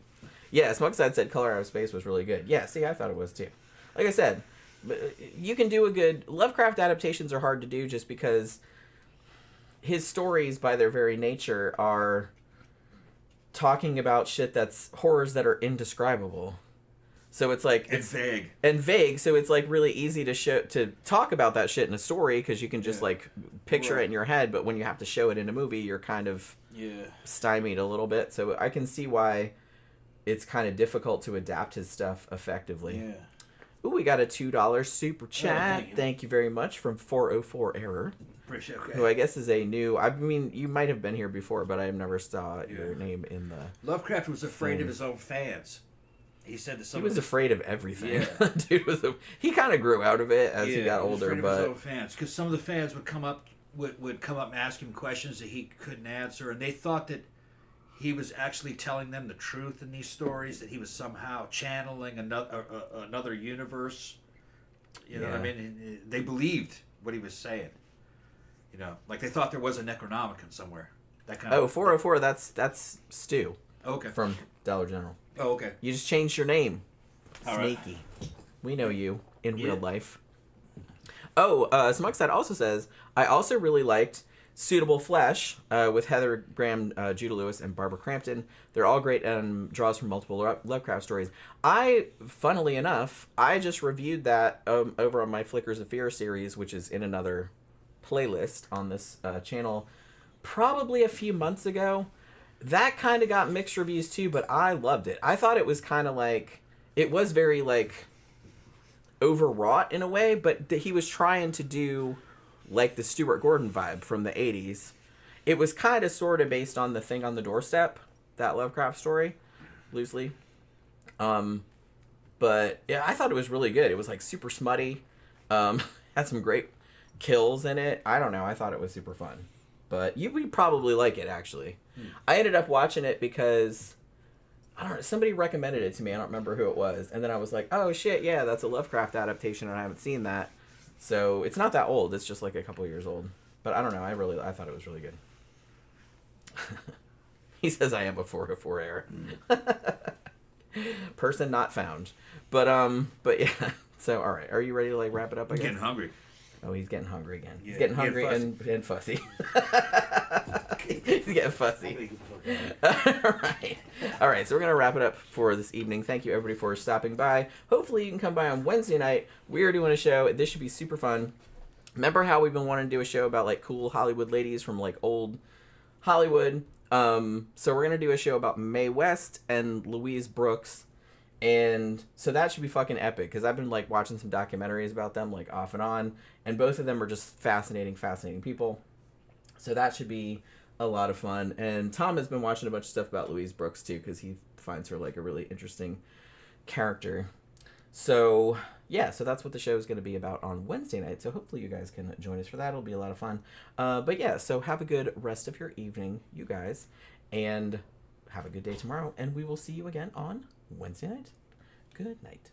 Yeah, Smokeside said Color Out of Space was really good. Yeah, see, I thought it was too. Like I said, you can do a good... Lovecraft adaptations are hard to do just because his stories, by their very nature, are talking about shit that's... horrors that are indescribable. So it's like... And vague. And vague, so it's like really easy to talk about that shit in a story because you can just like picture it in your head, but when you have to show it in a movie, you're kind of stymied a little bit. So I can see why it's kind of difficult to adapt his stuff effectively. Yeah. Ooh, we got a $2 super chat. Thank you very much from 404 Error. Appreciate it. Who I guess is a new... I mean, you might have been here before, but I never saw your name in the... Lovecraft was afraid of his own fans. He said that he was afraid of everything. Yeah. Dude he kind of grew out of it as he got older, but of his own fans, because some of the fans would come up and ask him questions that he couldn't answer, and they thought that he was actually telling them the truth in these stories, that he was somehow channeling another universe. You know what I mean? They believed what he was saying. You know, like they thought there was a Necronomicon somewhere. That kind of 404, that's Stu. Okay. From Dollar General. Oh, okay. You just changed your name. All Sneaky. Right. We know you in real life. Smugstad also says, I also really liked Suitable Flesh with Heather Graham, Judah Lewis, and Barbara Crampton. They're all great and draws from multiple Lovecraft stories. Funnily enough, I just reviewed that over on my Flickers of Fear series, which is in another playlist on this channel, probably a few months ago. That kind of got mixed reviews too, but I loved it. I thought it was kind of like, it was very like overwrought in a way, but he was trying to do like the Stuart Gordon vibe from the 80s. It was kind of sort of based on The Thing on the Doorstep, that Lovecraft story, loosely. But yeah, I thought it was really good. It was like super smutty. Had some great kills in it. I don't know. I thought it was super fun. But you would probably like it, actually. I ended up watching it because, I don't know, somebody recommended it to me. I don't remember who it was. And then I was like, oh shit, yeah, that's a Lovecraft adaptation and I haven't seen that. So it's not that old. It's just like a couple of years old. But I don't know. I thought it was really good. He says I am a 404 error. Person not found. But yeah. So all right. Are you ready to like wrap it up? I'm getting hungry. Oh, he's getting hungry again. Yeah, he's getting hungry and fussy. He's getting fussy. All right. So we're gonna wrap it up for this evening. Thank you everybody for stopping by. Hopefully you can come by on Wednesday night. We are doing a show. This should be super fun. Remember how we've been wanting to do a show about like cool Hollywood ladies from like old Hollywood? So we're gonna do a show about Mae West and Louise Brooks. And so that should be fucking epic because I've been like watching some documentaries about them like off and on, and both of them are just fascinating people. So that should be a lot of fun. And Tom has been watching a bunch of stuff about Louise Brooks too because he finds her like a really interesting character. So yeah, so that's what the show is going to be about on Wednesday night. So hopefully you guys can join us for that. It'll be a lot of fun. But yeah, so have a good rest of your evening, you guys, and have a good day tomorrow. And we will see you again on Wednesday night. Good night.